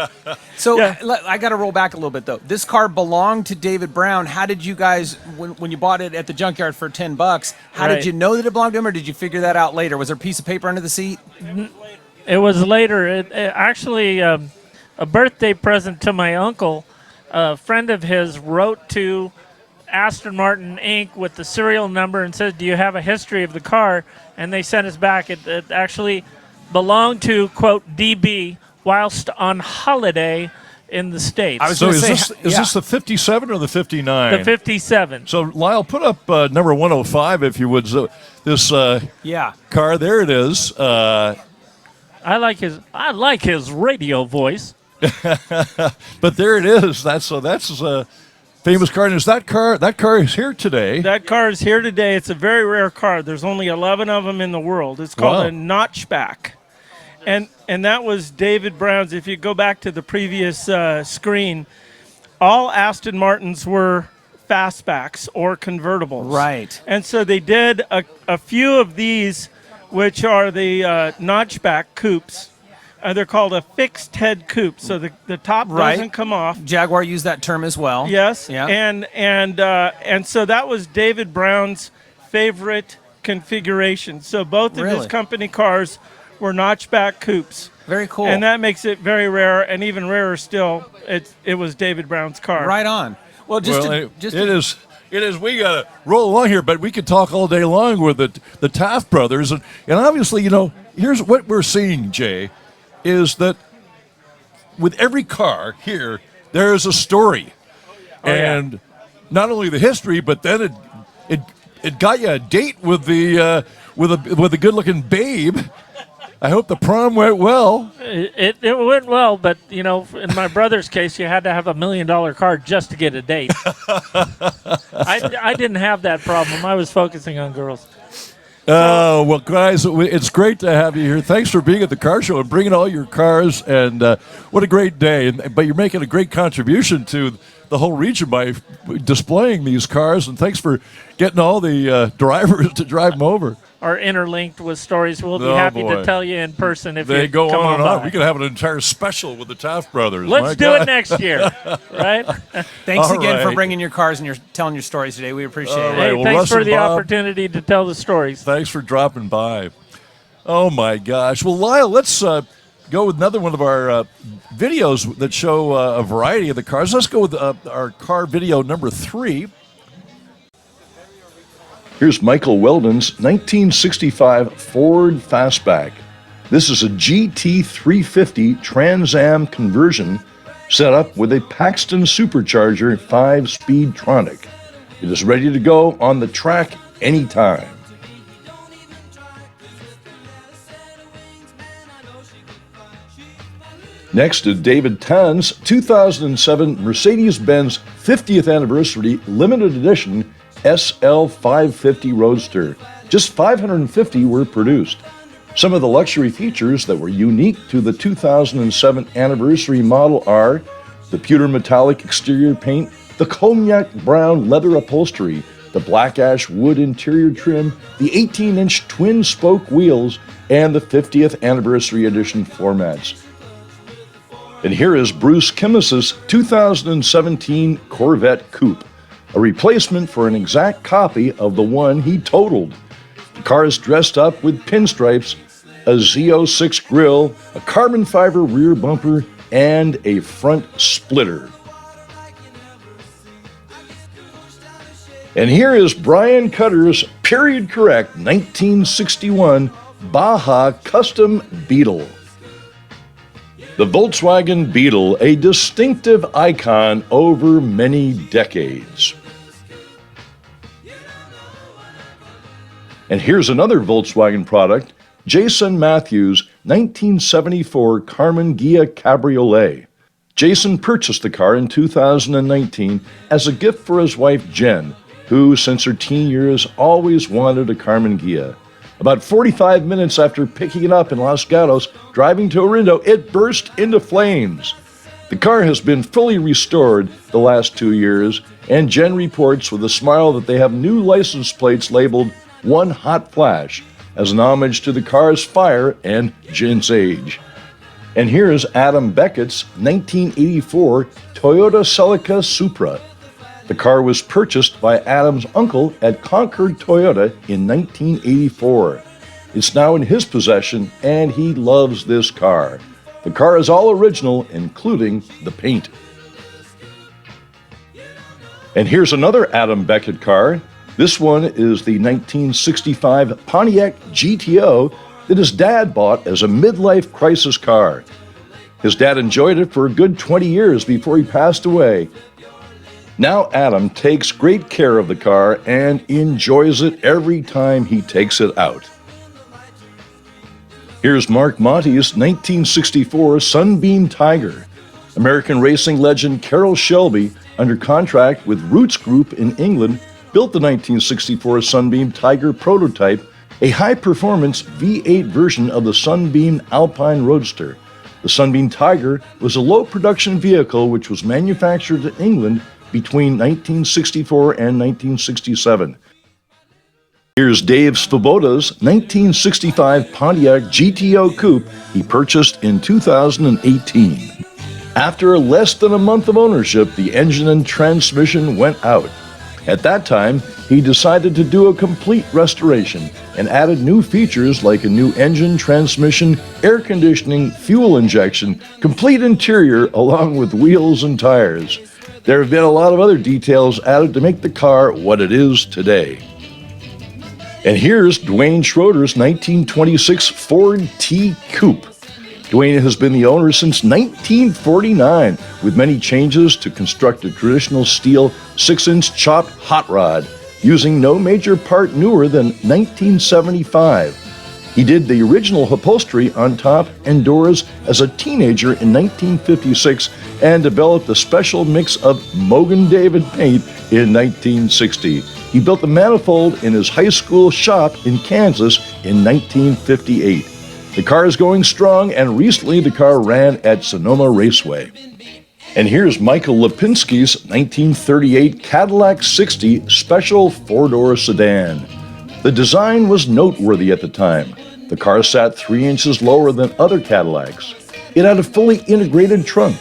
So Yeah. I got to roll back a little bit, though. This car belonged to David Brown. How did you guys, when you bought it at the junkyard for $10, how Right. did you know that it belonged to him, or did you figure that out later? Was there a piece of paper under the seat? It was later. It actually, a birthday present to my uncle. A friend of his wrote to Aston Martin Inc. with the serial number and said, do you have a history of the car? And they sent us back. It actually belonged to, quote, DB, whilst on holiday in the States. I was So gonna is say, this the 57 or the 59? The 57. So Lyle, put up number 105 if you would. So this Yeah. car, there it is. I like his radio voice. But there it is. That's a famous car. And is that car is here today? That car is here today. It's a very rare car. There's only 11 of them in the world. It's called Wow. a notchback. And that was David Brown's. If you go back to the previous screen, all Aston Martins were fastbacks or convertibles. Right. And so they did a few of these, which are the notchback coupes. They're called a fixed head coupe. So the top Right. doesn't come off. Jaguar used that term as well. Yes. Yeah. And so that was David Brown's favorite configuration. So both of his Really? company cars were notchback coupes. Very cool. And that makes it very rare, and even rarer still, it was David Brown's car. Right on. Well, It is. We gotta roll along here, but we could talk all day long with the Taft brothers, and obviously, here's what we're seeing, Jay, is that with every car here, there is a story, and not only the history, but then it got you a date with the with a good-looking babe. I hope the prom went well. It went well, but, in my brother's case, you had to have $1 million car just to get a date. I didn't have that problem. I was focusing on girls. Oh, well, guys, it's great to have you here. Thanks for being at the car show and bringing all your cars, and what a great day. But you're making a great contribution to the whole region by displaying these cars, and thanks for getting all the drivers to drive them over. Are interlinked with stories we'll be Oh, happy boy. to tell you in person if They you go come on and by. on. We could have an entire special with the Taft brothers. Let's My do God. it next year, right? Thanks All again for right. bringing your cars and telling your stories today. We appreciate All it. right. Hey, well, thanks Russ for and the Bob- opportunity to tell the stories. Thanks for dropping by. Oh, my gosh. Well, Lyle, let's go with another one of our videos that show a variety of the cars. Let's go with our car video number 3. Here's Michael Weldon's 1965 Ford Fastback. This is a GT350 Trans Am conversion set up with a Paxton supercharger 5-speed Tronic. It is ready to go on the track anytime. Next is David Tan's 2007 Mercedes-Benz 50th Anniversary Limited Edition SL550 Roadster. Just 550 were produced. Some of the luxury features that were unique to the 2007 anniversary model are the pewter metallic exterior paint, the cognac brown leather upholstery, the black ash wood interior trim, the 18-inch twin spoke wheels, and the 50th Anniversary Edition floor mats. And here is Bruce Kimmis's 2017 Corvette Coupe, a replacement for an exact copy of the one he totaled. The car is dressed up with pinstripes, a Z06 grille, a carbon fiber rear bumper, and a front splitter. And here is Brian Cutter's period correct 1961 Baja Custom Beetle. The Volkswagen Beetle, a distinctive icon over many decades. And here's another Volkswagen product, Jason Matthews' 1974 Carmen Ghia Cabriolet. Jason purchased the car in 2019 as a gift for his wife Jen, who since her teen years always wanted a Carmen Ghia. About 45 minutes after picking it up in Los Gatos, driving to Orinda, it burst into flames. The car has been fully restored the last 2 years, and Jen reports with a smile that they have new license plates labeled One Hot Flash, as an homage to the car's fire and Jen's age. And here's Adam Beckett's 1984 Toyota Celica Supra. The car was purchased by Adam's uncle at Concord Toyota in 1984. It's now in his possession, and he loves this car. The car is all original, including the paint. And here's another Adam Beckett car. This one is the 1965 Pontiac GTO that his dad bought as a midlife crisis car. His dad enjoyed it for a good 20 years before he passed away. Now Adam takes great care of the car and enjoys it every time he takes it out. Here's Mark Monte's 1964 Sunbeam Tiger. American racing legend Carroll Shelby, under contract with Roots Group in England, built the 1964 Sunbeam Tiger prototype, a high-performance V8 version of the Sunbeam Alpine Roadster. The Sunbeam Tiger was a low-production vehicle which was manufactured in England between 1964 and 1967. Here's Dave Svoboda's 1965 Pontiac GTO Coupe he purchased in 2018. After less than a month of ownership, the engine and transmission went out. At that time, he decided to do a complete restoration and added new features like a new engine, transmission, air conditioning, fuel injection, complete interior, along with wheels and tires. There have been a lot of other details added to make the car what it is today. And here's Dwayne Schroeder's 1926 Ford T Coupe. Dwayne has been the owner since 1949, with many changes to construct a traditional steel 6-inch chopped hot rod, using no major part newer than 1975. He did the original upholstery on top and doors as a teenager in 1956 and developed a special mix of Mogan David paint in 1960. He built the manifold in his high school shop in Kansas in 1958. The car is going strong, and recently the car ran at Sonoma Raceway. And here's Michael Lipinski's 1938 Cadillac 60 Special 4-door sedan. The design was noteworthy at the time. The car sat 3 inches lower than other Cadillacs. It had a fully integrated trunk.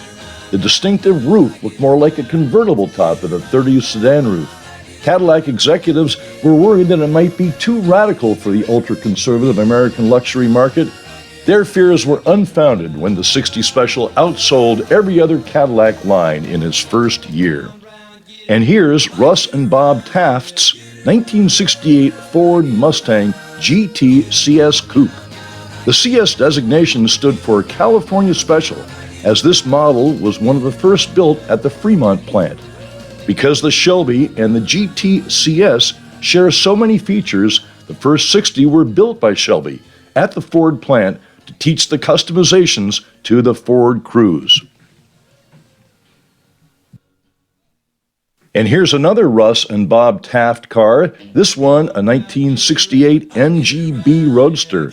The distinctive roof looked more like a convertible top than a 30s sedan roof. Cadillac executives were worried that it might be too radical for the ultra-conservative American luxury market. Their fears were unfounded when the 60 Special outsold every other Cadillac line in its first year. And here's Russ and Bob Taft's 1968 Ford Mustang GT CS Coupe. The CS designation stood for California Special, as this model was one of the first built at the Fremont plant. Because the Shelby and the GT CS share so many features, the first 60 were built by Shelby at the Ford plant to teach the customizations to the Ford crews. And here's another Russ and Bob Taft car, this one a 1968 MGB Roadster.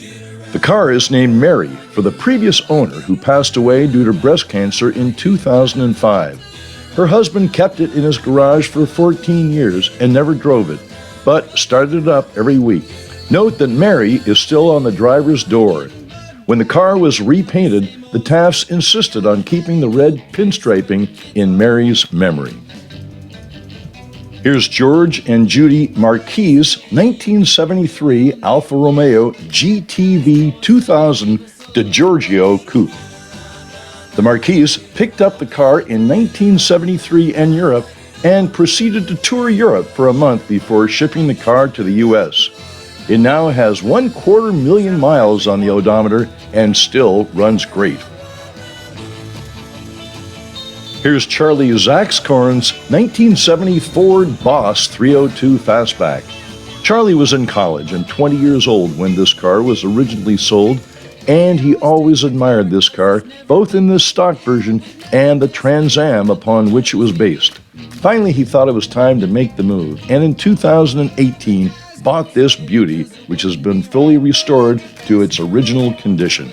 The car is named Mary for the previous owner who passed away due to breast cancer in 2005. Her husband kept it in his garage for 14 years and never drove it, but started it up every week. Note that Mary is still on the driver's door. When the car was repainted, the Tafts insisted on keeping the red pinstriping in Mary's memory. Here's George and Judy Marquis' 1973 Alfa Romeo GTV 2000 DiGiorgio Coupe. The Marquis picked up the car in 1973 in Europe and proceeded to tour Europe for a month before shipping the car to the U.S. It now has 250,000 miles on the odometer and still runs great. Here's Charlie Zaxcorn's 1970 Ford Boss 302 Fastback. Charlie was in college and 20 years old when this car was originally sold, and he always admired this car, both in this stock version and the Trans Am upon which it was based. Finally, he thought it was time to make the move, and in 2018 bought this beauty, which has been fully restored to its original condition.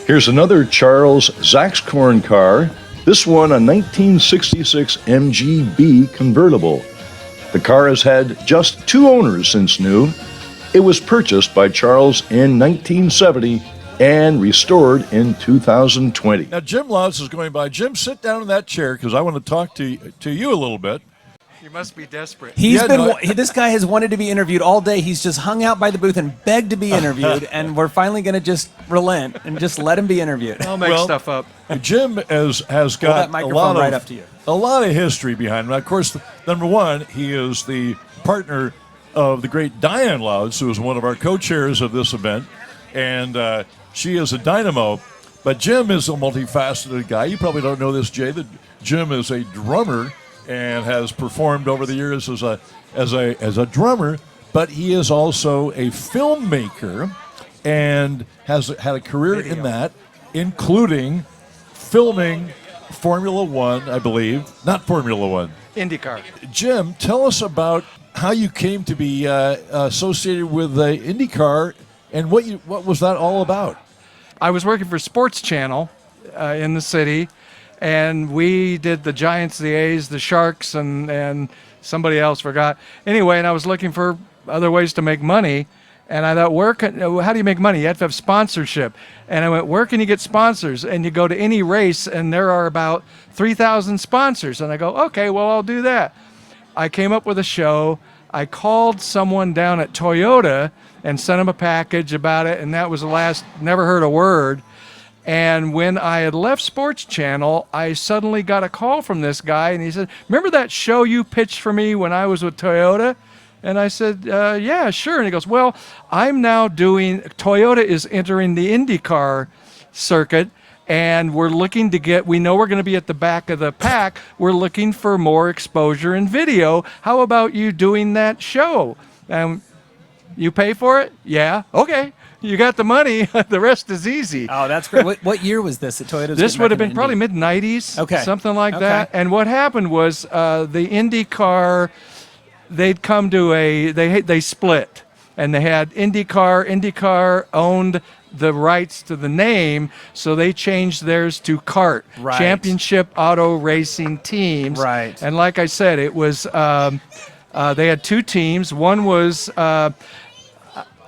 Here's another Charles Zaxcorn car, this one a 1966 MGB convertible. The car has had just 2 owners since new. It was purchased by Charles in 1970 and restored in 2020. Now, Jim Lutz is going by. Jim, sit down in that chair because I want to talk to you a little bit. You must be desperate. This guy has wanted to be interviewed all day. He's just hung out by the booth and begged to be interviewed, and we're finally going to just relent and just let him be interviewed. I'll make stuff up. Jim has got that microphone right up to you. A lot of history behind him. Of course, number one, he is the partner of the great Diane Lutz, who is one of our co-chairs of this event, and she is a dynamo. But Jim is a multifaceted guy. You probably don't know this, Jay, that Jim is a drummer and has performed over the years as a drummer, but he is also a filmmaker and has had a career in that, including filming Formula One, I believe. Not Formula One. IndyCar. Jim, tell us about how you came to be associated with IndyCar and what was that all about? I was working for Sports Channel in the city, and we did the Giants, the A's, the Sharks, and somebody else forgot. Anyway, and I was looking for other ways to make money, and I thought, how do you make money? You have to have sponsorship. And I went, where can you get sponsors? And you go to any race, and there are about 3,000 sponsors. And I go, okay, well, I'll do that. I came up with a show. I called someone down at Toyota and sent him a package about it, and that was the last, never heard a word. And when I had left Sports Channel, I suddenly got a call from this guy, and he said, remember that show you pitched for me when I was with Toyota? And I said, yeah, sure. And he goes, well, I'm now Toyota is entering the IndyCar circuit, and we're looking to we know we're going to be at the back of the pack. We're looking for more exposure and video. How about you doing that show? You pay for it? Yeah. Okay. You got the money. The rest is easy. Oh, that's great. What year was this at Toyota? This would have been probably mid-'90s, something like that. And what happened was the IndyCar, they'd come to they split. And they had IndyCar owned the rights to the name, so they changed theirs to CART, Right. Championship Auto Racing Teams. Right. And like I said, it was they had two teams. One was Ivan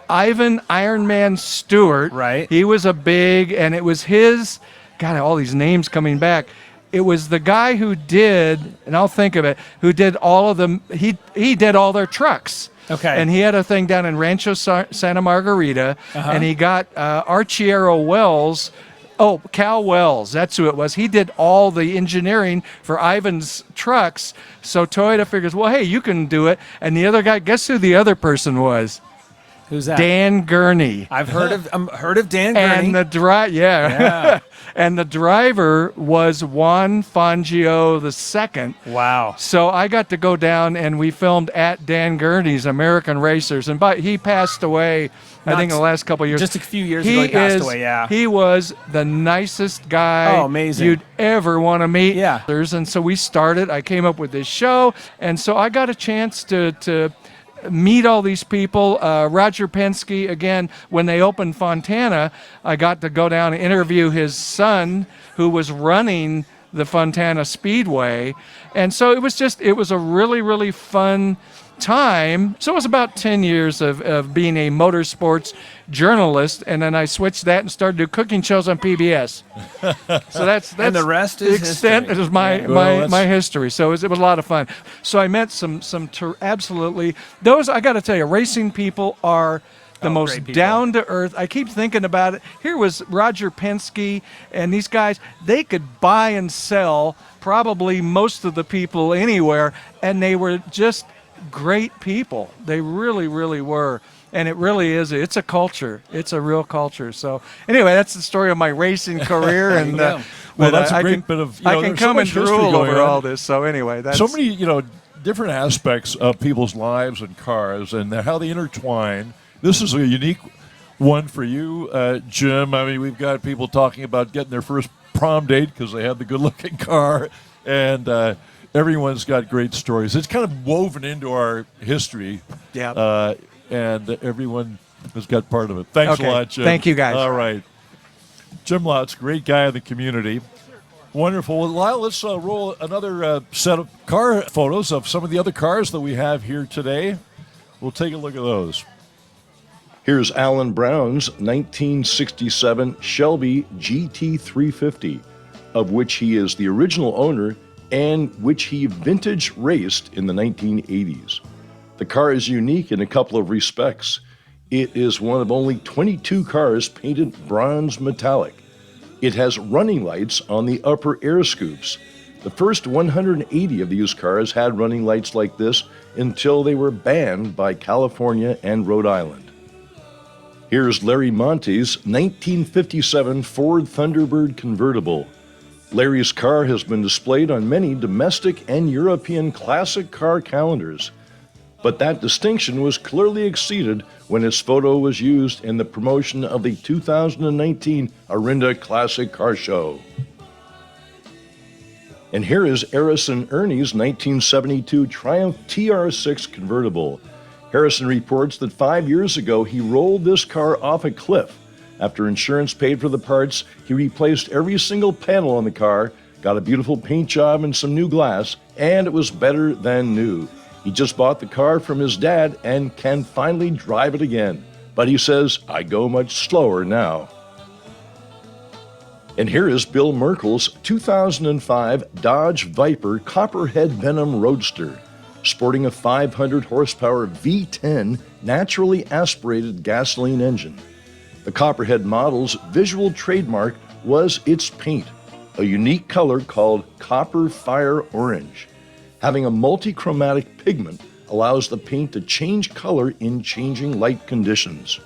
Ironman Stewart. Right. He was and it was his. God, all these names coming back. It was the guy who did, and I'll think of it, who did all of them. He did all their trucks. Okay. And he had a thing down in Rancho Santa Margarita, and he got Archiero Wells. Oh, Cal Wells, that's who it was. He did all the engineering for Ivan's trucks. So Toyota figures, well, hey, you can do it. And the other guy, guess who the other person was? Who's that? Dan Gurney. I've heard of Dan Gurney. And the Yeah. and the driver was Juan Fangio II. Wow. So I got to go down and we filmed at Dan Gurney's American Racers, and he passed away. I think in the last couple of years. Just a few years ago, he passed away. Yeah. He was the nicest guy amazing. you'd ever want to meet. Yeah. And so we started. I came up with this show, and so I got a chance to meet all these people. Roger Penske, again, when they opened Fontana, I got to go down and interview his son, who was running the Fontana Speedway. And so it was a really, really fun time. So it was about 10 years of being a motorsports journalist, and then I switched that and started doing cooking shows on PBS. So that's And the rest is extent history. is my Yeah. Well, my history. So it was a lot of fun. So I met some absolutely those. I got to tell you, racing people are the most great people. down to earth. I keep thinking about it. Here was Roger Penske and these guys. They could buy and sell probably most of the people anywhere, and they were just great people. They really, really were. And it really is. It's a culture. It's a real culture. So anyway, that's the story of my racing career. And go. Well, but that's a I great can, bit of. I can there's so come much and history drool going over on. all this. So anyway, that's So many, different aspects of people's lives and cars and how they intertwine. This is a unique one for you, Jim. I mean, we've got people talking about getting their first prom date because they had the good-looking car, and everyone's got great stories. It's kind of woven into our history. Yeah. And everyone has got part of it. Thanks Okay. a lot, Jim. Thank you, guys. All right. Jim Lott's great guy in the community. Wonderful. Well, Lyle, let's roll another set of car photos of some of the other cars that we have here today. We'll take a look at those. Here's Alan Brown's 1967 Shelby GT350, of which he is the original owner and which he vintage raced in the 1980s. The car is unique in a couple of respects. It is one of only 22 cars painted bronze metallic. It has running lights on the upper air scoops. The first 180 of these cars had running lights like this until they were banned by California and Rhode Island. Here's Larry Monte's 1957 Ford Thunderbird convertible. Larry's car has been displayed on many domestic and European classic car calendars, but that distinction was clearly exceeded when his photo was used in the promotion of the 2019 Orinda Classic Car Show. And here is Harrison Ernie's 1972 Triumph TR6 convertible. Harrison reports that 5 years ago he rolled this car off a cliff. After insurance paid for the parts, he replaced every single panel on the car, got a beautiful paint job and some new glass, and it was better than new. He just bought the car from his dad and can finally drive it again. But he says, I go much slower now. And here is Bill Merkel's 2005 Dodge Viper Copperhead Venom Roadster, sporting a 500 horsepower V10 naturally aspirated gasoline engine. The Copperhead model's visual trademark was its paint, a unique color called Copper Fire Orange. Having a multi-chromatic pigment allows the paint to change color in changing light conditions.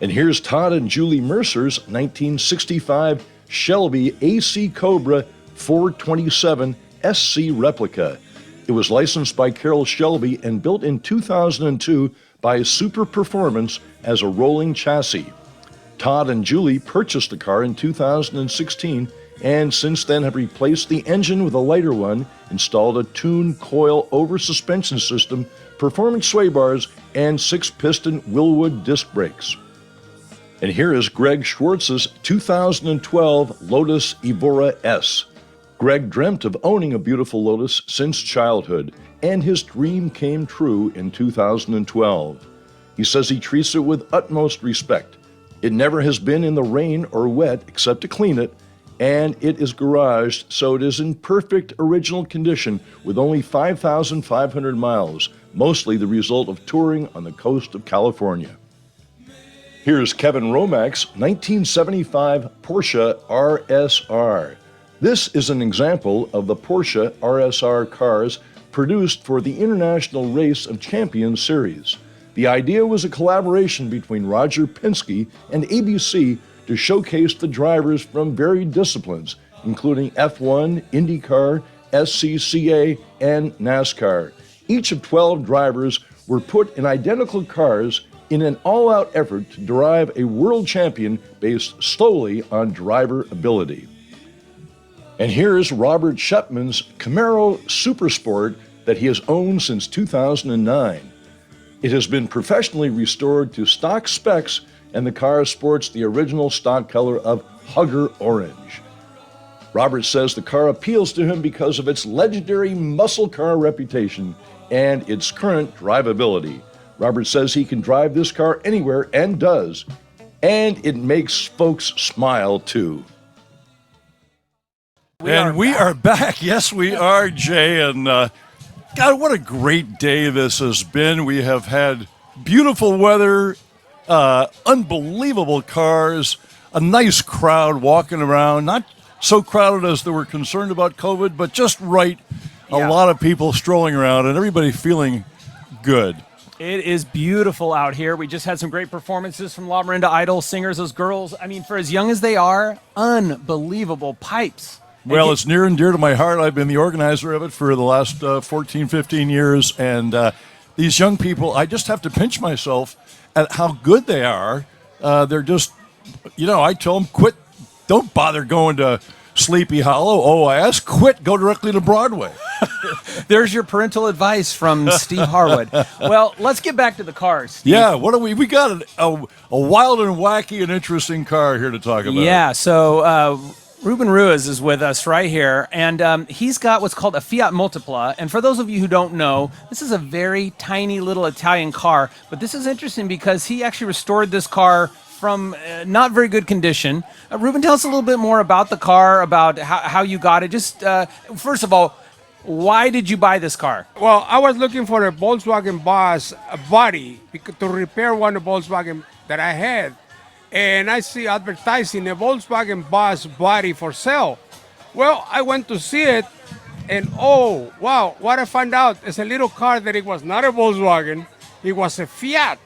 And here's Todd and Julie Mercer's 1965 Shelby AC Cobra 427 SC replica. It was licensed by Carroll Shelby and built in 2002 by Super Performance as a rolling chassis. Todd and Julie purchased the car in 2016 and since then have replaced the engine with a lighter one, installed a tuned coil over suspension system, performance sway bars, and 6-piston Willwood disc brakes. And here is Greg Schwartz's 2012 Lotus Evora S. Greg dreamt of owning a beautiful Lotus since childhood, and his dream came true in 2012. He says he treats it with utmost respect. It never has been in the rain or wet except to clean it, and it is garaged, so it is in perfect original condition with only 5,500 miles, mostly the result of touring on the coast of California. Here's Kevin Romack's 1975 Porsche RSR. This is an example of the Porsche RSR cars produced for the International Race of Champions series. The idea was a collaboration between Roger Penske and ABC to showcase the drivers from varied disciplines, including F1, IndyCar, SCCA, and NASCAR. Each of 12 drivers were put in identical cars in an all-out effort to derive a world champion based solely on driver ability. And here's Robert Shepman's Camaro Supersport that he has owned since 2009. It has been professionally restored to stock specs, and the car sports the original stock color of Hugger Orange. Robert says the car appeals to him because of its legendary muscle car reputation and its current drivability. Robert says he can drive this car anywhere and does, and it makes folks smile too. We are back. Yes, we are, Jay. And God, what a great day this has been. We have had beautiful weather, unbelievable cars, a nice crowd walking around. Not so crowded as they were concerned about COVID, but just right. A lot of people strolling around and everybody feeling good. It is beautiful out here. We just had some great performances from La Orinda Idol singers. Those girls, I mean, for as young as they are, unbelievable pipes. Well, it's near and dear to my heart. I've been the organizer of it for the last 14, 15 years. And these young people, I just have to pinch myself at how good they are. They're just, I tell them, quit. Don't bother going to Sleepy Hollow, OIS. Quit. Go directly to Broadway. There's your parental advice from Steve Harwood. Well, let's get back to the cars, Steve. Yeah, what do we got a wild and wacky and interesting car here to talk about. Yeah, so Ruben Ruiz is with us right here, and he's got what's called a Fiat Multipla. And for those of you who don't know, this is a very tiny little Italian car, but this is interesting because he actually restored this car from not very good condition. Ruben, tell us a little bit more about the car, about how you got it. Just first of all, why did you buy this car? Well, I was looking for a Volkswagen Boss body to repair one of Volkswagen that I had. And I see advertising a Volkswagen Boss body for sale. Well, I went to see it, and oh, wow, what I found out is a little car that it was not a Volkswagen. It was a Fiat,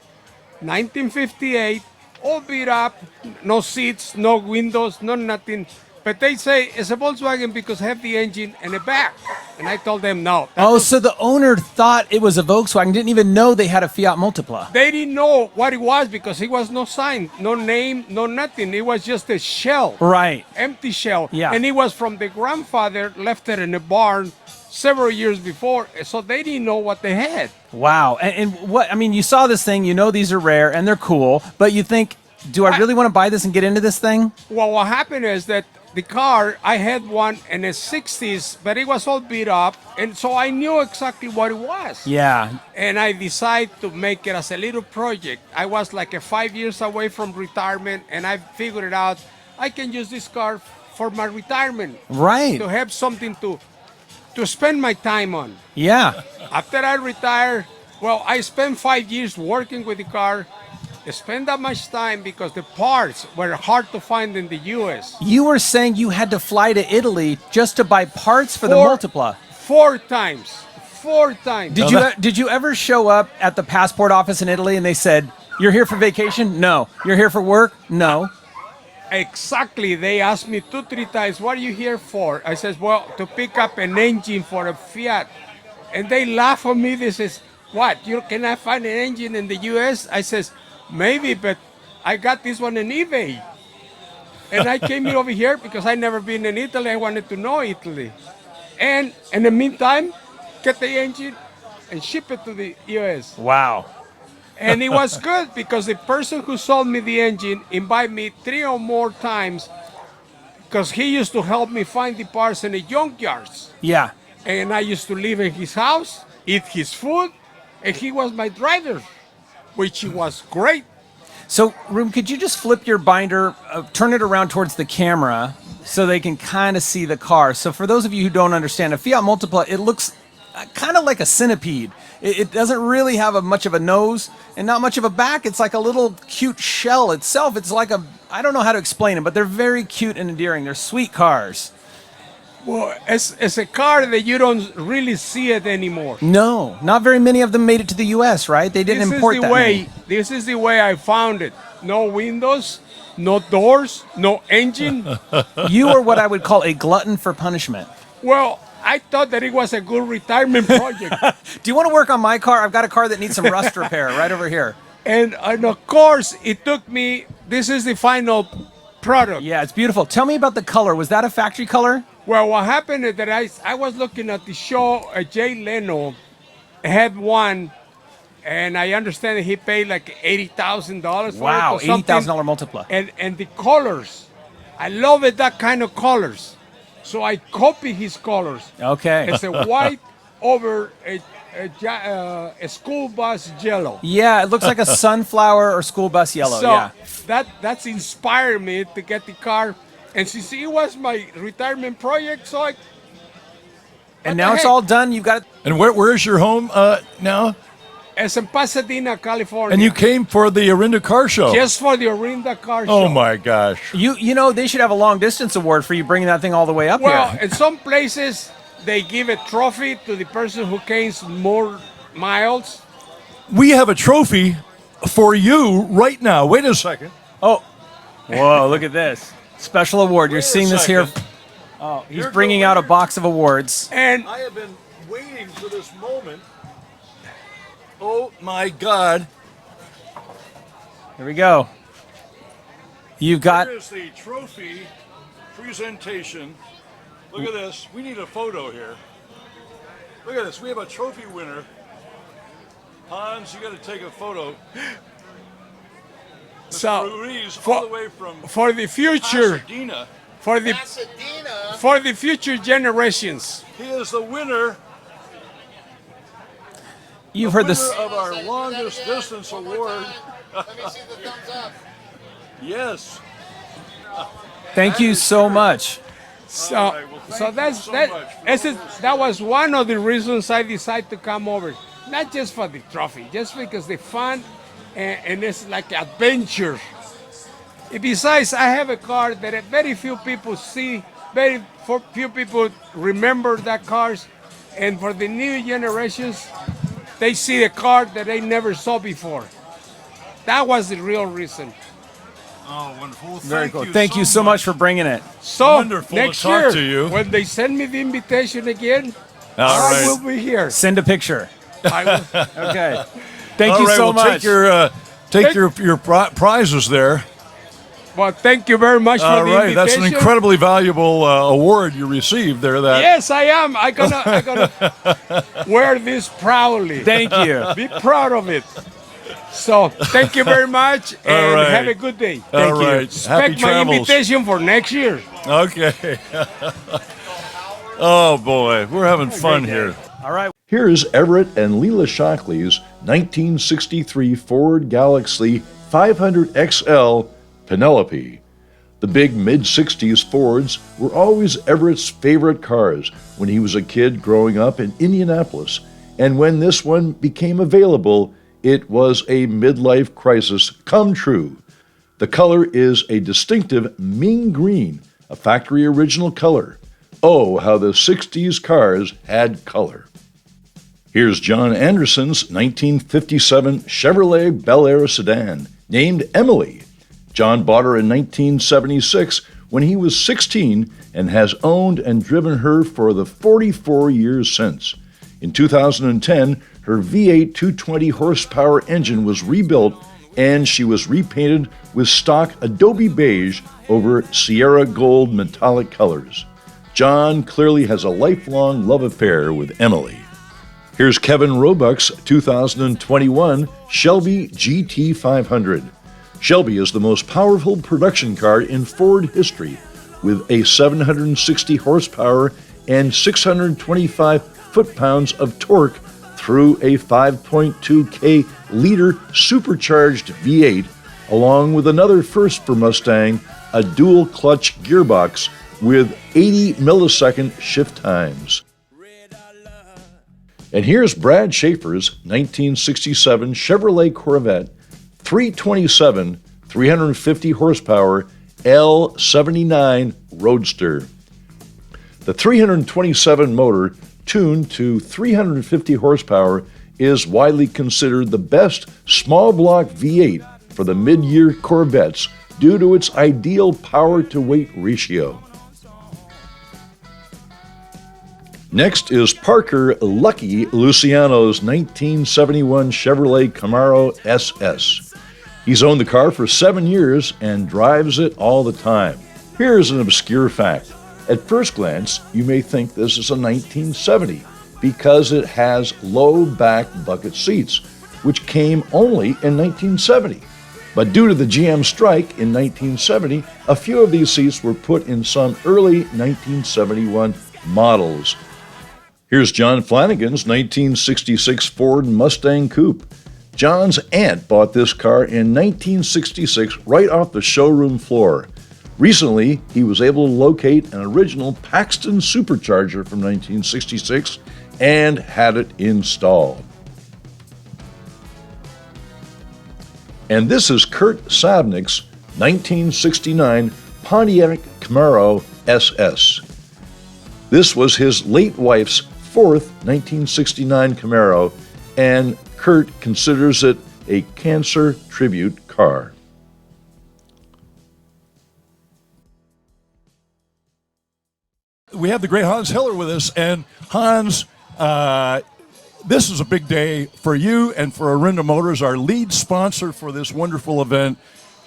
1958, all beat up, no seats, no windows, no nothing. But they say it's a Volkswagen because it have the engine and the back. And I told them no. So the owner thought it was a Volkswagen, didn't even know they had a Fiat Multipla. They didn't know what it was because it was no sign, no name, no nothing. It was just a shell. Right. Empty shell. Yeah. And it was from the grandfather, left it in the barn several years before. So they didn't know what they had. Wow. And what, I mean, you saw this thing, you know these are rare and they're cool, but you think, do I really want to buy this and get into this thing? Well, what happened is that the car, I had one in the 60s, but it was all beat up. And so I knew exactly what it was. Yeah. And I decided to make it as a little project. I was like 5 years away from retirement, and I figured it out. I can use this car for my retirement. Right. To have something to spend my time on. Yeah. After I retired, well, I spent 5 years working with the car. Spend that much time because the parts were hard to find in the U.S. You were saying you had to fly to Italy just to buy parts for the Multipla. 4 times. 4 times. Did you ever show up at the passport office in Italy and they said, "You're here for vacation?" No. "You're here for work?" No. Exactly. They asked me 2-3 times, "What are you here for?" I says, "Well, to pick up an engine for a Fiat." And they laugh at me. They says, "What? You cannot find an engine in the U.S.?" I says, "Maybe, but I got this one on eBay." And I came over here because I never been in Italy. I wanted to know Italy. And in the meantime, get the engine and ship it to the U.S. Wow. And it was good because the person who sold me the engine invited me 3 or more times because he used to help me find the parts in the junkyards. Yeah. And I used to live in his house, eat his food, and he was my driver, which was great. So, Room, could you just flip your binder, turn it around towards the camera so they can kind of see the car? So for those of you who don't understand, a Fiat Multipla, it looks kind of like a centipede. It doesn't really have much of a nose and not much of a back. It's like a little cute shell itself. It's like I don't know how to explain it, but they're very cute and endearing. They're sweet cars. Well, it's a car that you don't really see it anymore. No, not very many of them made it to the U.S., right? They didn't import that many. This is the way I found it. No windows, no doors, no engine. You are what I would call a glutton for punishment. Well, I thought that it was a good retirement project. Do you want to work on my car? I've got a car that needs some rust repair right over here. And of course, it took me, this is the final product. Yeah, it's beautiful. Tell me about the color. Was that a factory color? Well, what happened is that I was looking at the show, Jay Leno had one, and I understand that he paid like $80,000 for it. Wow, or something. $80,000 Multipla. And the colors, I love it, that kind of colors. So I copy his colors. Okay. It's a white over a school bus yellow. Yeah, it looks like a sunflower or school bus yellow. So Yeah. that's inspired me to get the car. And since it was my retirement project, so And now it's all done. You've got it. And where's your home now? it's in Pasadena, California. And you came for the Orinda Car Show. just for the Orinda car show. Oh my gosh. You know they should have a long distance award for you bringing that thing all the way up Well, here. in some places they give a trophy to the person who gains more miles. We have a trophy for you right now. Wait a second. Oh, whoa! Look at this special award. You're Wait a seeing this here. second. Oh, he's Here bringing go- out a box of awards. And I have been waiting for this moment. Oh my God. Here we go. You've got. Here's the trophy presentation. Look at this. We need a photo here. Look at this. We have a trophy winner. Hans, you got to take a photo. so Ruiz, for- all the way from for the future, Pasadena. for the future generations. He is the winner. You've heard this. Winner of our longest distance award. Let me see the thumbs up. Yes. Thank you so much. So, All right, well, so thank you that's so that. much for This all is, this. that was one of the reasons I decided to come over. Not just for the trophy, just because the fun and it's like adventure. Besides, I have a car that very few people see, very few people remember that cars, and for the new generations, they see a car that they never saw before. That was the real reason. Oh, wonderful. Very cool. Thank you so much for bringing it. So Wonderful to next talk year, to you. when they send me the invitation again, All I right. will be here. Send a picture. I will. Okay. Thank All you right, so well, much. take your prizes there. Well, thank you very much All for the right, that's invitation. an incredibly valuable award you received there. That Yes, I am. I gonna wear this proudly. Thank you. Be proud of it. So thank you very much, and right. have a good day. All Thank you. right. Expect Happy my travels. invitation for next year. Okay. Oh boy, we're having fun here. All right. Here's Everett and Leela Shockley's 1963 Ford Galaxy 500 XL Penelope. The big mid-60s Fords were always Everett's favorite cars when he was a kid growing up in Indianapolis, and when this one became available, it was a midlife crisis come true. The color is a distinctive Ming green, a factory original color. Oh, how the 60s cars had color. Here's John Anderson's 1957 Chevrolet Bel Air sedan, named Emily. John bought her in 1976 when he was 16 and has owned and driven her for the 44 years since. In 2010, her V8 220 horsepower engine was rebuilt and she was repainted with stock Adobe beige over Sierra Gold metallic colors. John clearly has a lifelong love affair with Emily. Here's Kevin Roebuck's 2021 Shelby GT500. Shelby is the most powerful production car in Ford history, with a 760 horsepower and 625 foot-pounds of torque through a 5.2K liter supercharged V8, along with another first for Mustang, a dual clutch gearbox with 80 millisecond shift times. And here's Brad Schaefer's 1967 Chevrolet Corvette 327 350 horsepower L79 Roadster. The 327 motor, tuned to 350 horsepower, is widely considered the best small block V8 for the mid-year Corvettes due to its ideal power-to-weight ratio. Next is Parker Lucky Luciano's 1971 Chevrolet Camaro SS. He's owned the car for 7 years and drives it all the time. Here's an obscure fact. At first glance, you may think this is a 1970 because it has low back bucket seats, which came only in 1970. But due to the GM strike in 1970, a few of these seats were put in some early 1971 models. Here's John Flanagan's 1966 Ford Mustang Coupe. John's aunt bought this car in 1966 right off the showroom floor. Recently, he was able to locate an original Paxton supercharger from 1966 and had it installed. And this is Kurt Sabnick's 1969 Pontiac Camaro SS. This was his late wife's fourth 1969 Camaro, and Kurt considers it a cancer tribute car. We have the great Hans Hiller with us, and Hans, this is a big day for you and for Orinda Motors, our lead sponsor for this wonderful event,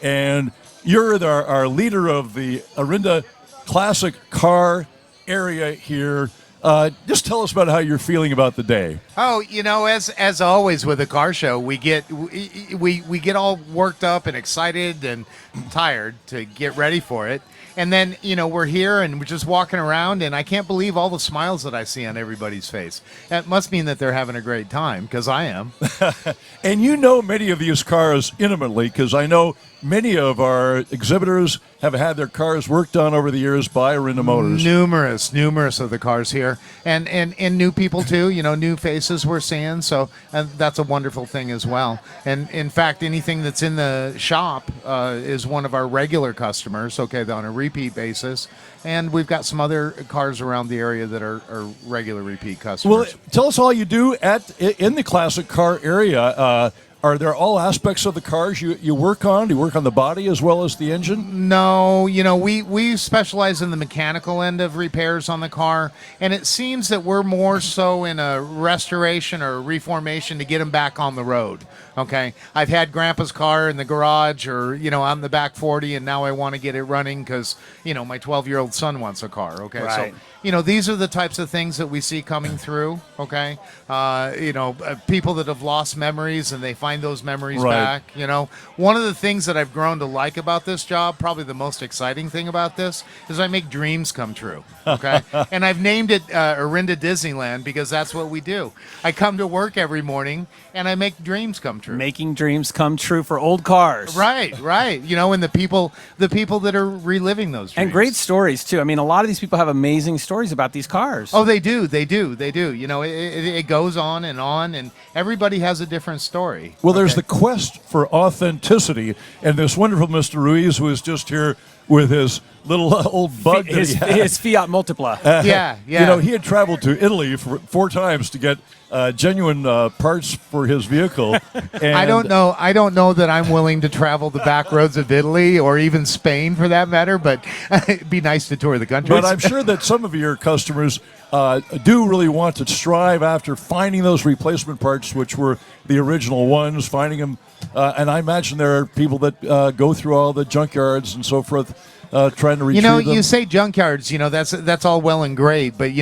and you're our leader of the Orinda Classic Car area here. Just tell us about how you're feeling about the day. Oh, as always with a car show, we get all worked up and excited and tired to get ready for it. And then, we're here and we're just walking around, and I can't believe all the smiles that I see on everybody's face. That must mean that they're having a great time, because I am. And you know many of these cars intimately, because I know many of our exhibitors have had their cars worked on over the years by Orinda Motors. Numerous of the cars here, and new people too. New faces we're seeing, so that's a wonderful thing as well. And in fact, anything that's in the shop is one of our regular customers. Okay, on a repeat basis, and we've got some other cars around the area that are regular repeat customers. Well, tell us all you do in the classic car area. Are there all aspects of the cars you work on? Do you work on the body as well as the engine? No, we specialize in the mechanical end of repairs on the car, and it seems that we're more so in a restoration or reformation to get them back on the road. Okay, I've had Grandpa's car in the garage, or on the back 40, and now I want to get it running because my 12-year-old son wants a car. Okay, right. So these are the types of things that we see coming through. Okay, people that have lost memories and they find those memories Right. back. One of the things that I've grown to like about this job, probably the most exciting thing about this, is I make dreams come true. Okay, and I've named it Orinda Disneyland because that's what we do. I come to work every morning and I make dreams come true. Making dreams come true for old cars. Right. And the people that are reliving those dreams. And great stories, too. I mean, a lot of these people have amazing stories about these cars. Oh, they do. It goes on, and everybody has a different story. Well, there's the quest for authenticity, and this wonderful Mr. Ruiz, who is just here with his little old bug. His Fiat Multipla. Yeah. He had traveled to Italy 4 times to get genuine parts for his vehicle. And I don't know that I'm willing to travel the back roads of Italy or even Spain for that matter, but it'd be nice to tour the country. But I'm sure that some of your customers do really want to strive after finding those replacement parts, which were the original ones, finding them And I imagine there are people that go through all the junkyards and so forth, trying to retrieve them. You say junkyards. That's all well and great, but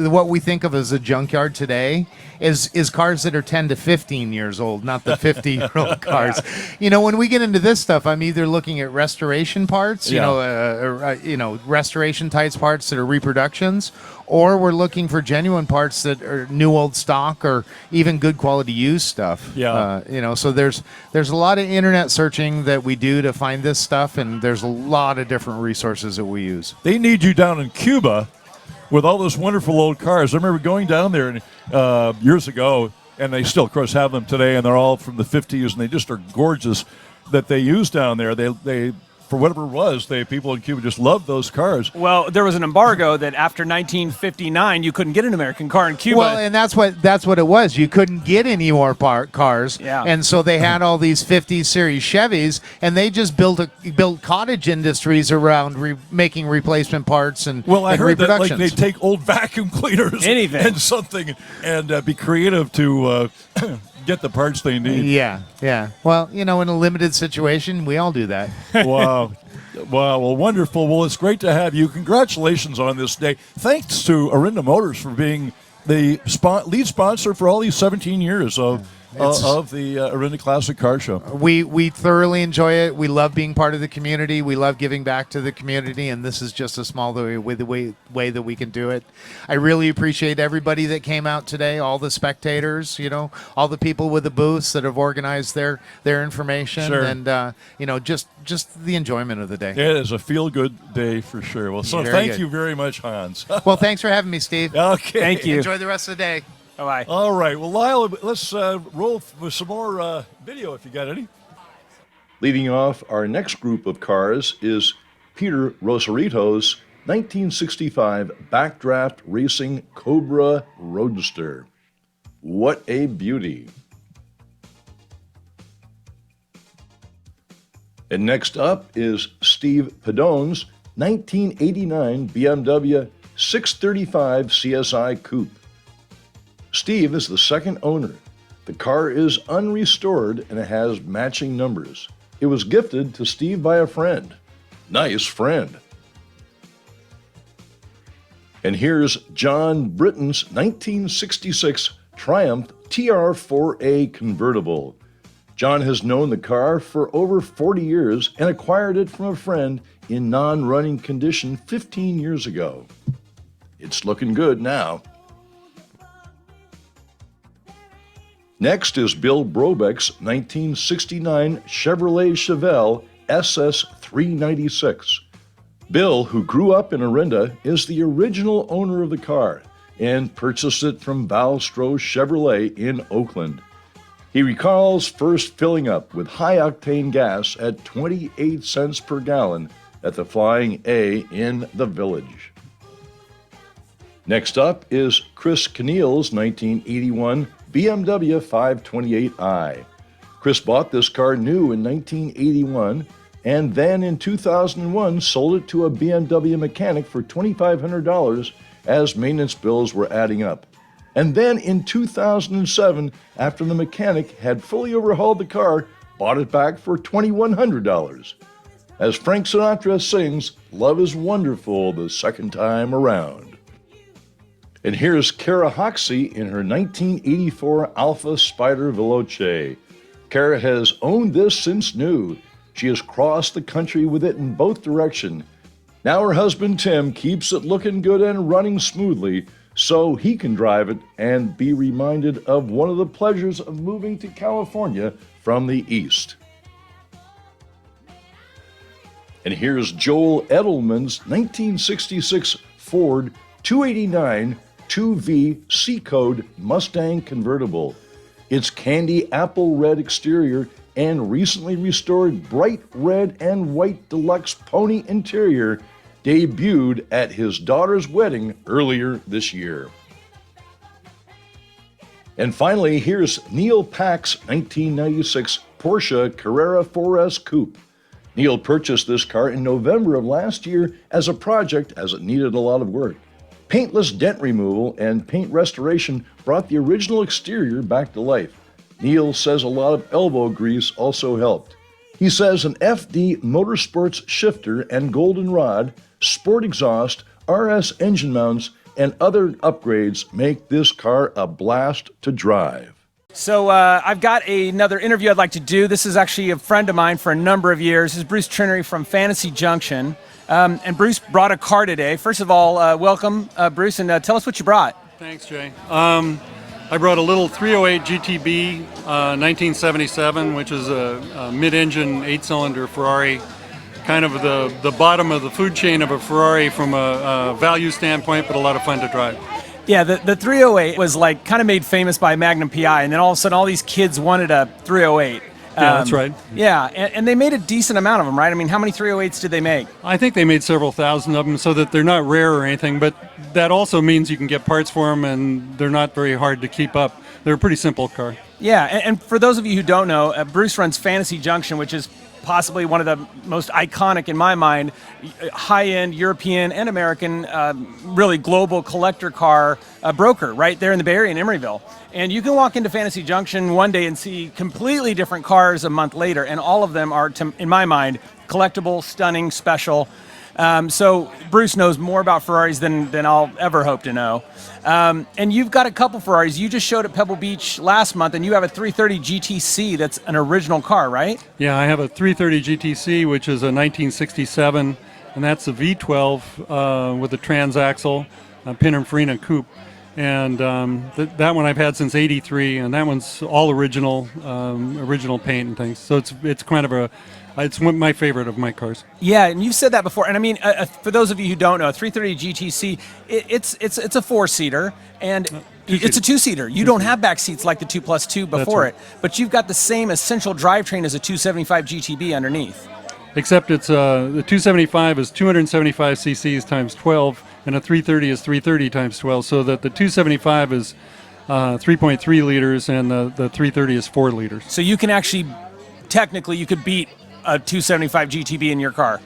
what we think of as a junkyard today is cars that are 10 to 15 years old, not the 50-year-old cars. When we get into this stuff, I'm either looking at restoration parts, restoration types parts that are reproductions, or we're looking for genuine parts that are new old stock or even good quality used stuff. So there's a lot of internet searching that we do to find this stuff, and there's a lot of different resources that we use. They need you down in Cuba with all those wonderful old cars. I remember going down there years ago, and they still, of course, have them today, and they're all from the 50s, and they just are gorgeous that they use down there. They for whatever it was, people in Cuba just loved those cars. Well, there was an embargo that after 1959, you couldn't get an American car in Cuba. Well, and that's what it was. You couldn't get any more cars, and so they had all these 50 series Chevys, and they just built cottage industries around making replacement parts and I heard that reproductions. they take old vacuum cleaners and something and be creative to get the parts they need. Yeah. Well, in a limited situation, we all do that. Wow. Well, wonderful. Well, it's great to have you. Congratulations on this day. Thanks to Orinda Motors for being the lead sponsor for all these 17 years of the Orinda Classic Car Show. We thoroughly enjoy it. We love being part of the community. We love giving back to the community, and this is just a small way that we can do it. I really appreciate everybody that came out today, all the spectators, all the people with the booths that have organized their information, and just the enjoyment of the day. It is a feel-good day for sure. Well, so thank you very much, Hans. Well, thanks for having me, Steve. Okay. Thank you. Enjoy the rest of the day. Bye-bye. All right. Well, Lyle, let's roll with some more video if you got any. Leading off our next group of cars is Peter Rosarito's 1965 Backdraft Racing Cobra Roadster. What a beauty. And next up is Steve Padone's 1989 BMW 635 CSI Coupe. Steve is the second owner. The car is unrestored and it has matching numbers. It was gifted to Steve by a friend. Nice friend. And here's John Britton's 1966 Triumph TR4A convertible. John has known the car for over 40 years and acquired it from a friend in non-running condition 15 years ago. It's looking good now. Next is Bill Brobeck's 1969 Chevrolet Chevelle SS396. Bill, who grew up in Orinda, is the original owner of the car and purchased it from Valstro Chevrolet in Oakland. He recalls first filling up with high-octane gas at 28 cents per gallon at the Flying A in the Village. Next up is Chris Keneal's 1981 BMW 528i. Chris bought this car new in 1981 and then in 2001 sold it to a BMW mechanic for $2,500 as maintenance bills were adding up. And then in 2007, after the mechanic had fully overhauled the car, bought it back for $2,100. As Frank Sinatra sings, love is wonderful the second time around. And here's Kara Hoxie in her 1984 Alfa Spider Veloce. Kara has owned this since new. She has crossed the country with it in both directions. Now her husband Tim keeps it looking good and running smoothly so he can drive it and be reminded of one of the pleasures of moving to California from the East. And here's Joel Edelman's 1966 Ford 289 2V C-Code Mustang convertible. Its candy apple red exterior and recently restored bright red and white deluxe pony interior debuted at his daughter's wedding earlier this year. And finally, here's Neil Pack's 1996 Porsche Carrera 4S Coupe. Neil purchased this car in November of last year as a project as it needed a lot of work. Paintless dent removal and paint restoration brought the original exterior back to life. Neil says a lot of elbow grease also helped. He says an FD Motorsports shifter and golden rod, sport exhaust, RS engine mounts, and other upgrades make this car a blast to drive. So I've got another interview I'd like to do. This is actually a friend of mine for a number of years. This is Bruce Trinery from Fantasy Junction. And Bruce brought a car today. First of all, welcome, Bruce, and tell us what you brought. Thanks, Jay. I brought a little 308 GTB 1977, which is a mid-engine 8-cylinder Ferrari, kind of the bottom of the food chain of a Ferrari from a value standpoint, but a lot of fun to drive. Yeah, the 308 was like kind of made famous by Magnum PI, and then all of a sudden all these kids wanted a 308. Yeah, that's right. Yeah, and they made a decent amount of them, right? I mean, how many 308s did they make? I think they made several thousand of them, so that they're not rare or anything, but that also means you can get parts for them, and they're not very hard to keep up. They're a pretty simple car. Yeah, and for those of you who don't know, Bruce runs Fantasy Junction, which is possibly one of the most iconic, in my mind, high-end European and American, really global collector car broker right there in the Bay Area in Emeryville. And you can walk into Fantasy Junction one day and see completely different cars a month later, and all of them are, in my mind, collectible, stunning, special. So Bruce knows more about Ferraris than I'll ever hope to know. And you've got a couple Ferraris. You just showed at Pebble Beach last month, and you have a 330 GTC that's an original car, right? Yeah, I have a 330 GTC, which is a 1967, and that's a V12 with a transaxle, a Pininfarina coupe. And that one I've had since '83, and that one's all original, original paint and things. So it's kind of it's one of my favorite of my cars. Yeah, and you've said that before. And I mean, for those of you who don't know, a 330 GTC, it's a four-seater, and it's a two-seater. You don't have back seats like the 2+2 before right. it, but you've got the same essential drivetrain as a 275 GTB underneath. Except it's the 275 is 275 cc's times 12, and a 330 is 330 times 12, so that the 275 is 3.3 liters, and the 330 is 4 liters. So you can actually, technically, you could beat a 275 GTB in your car.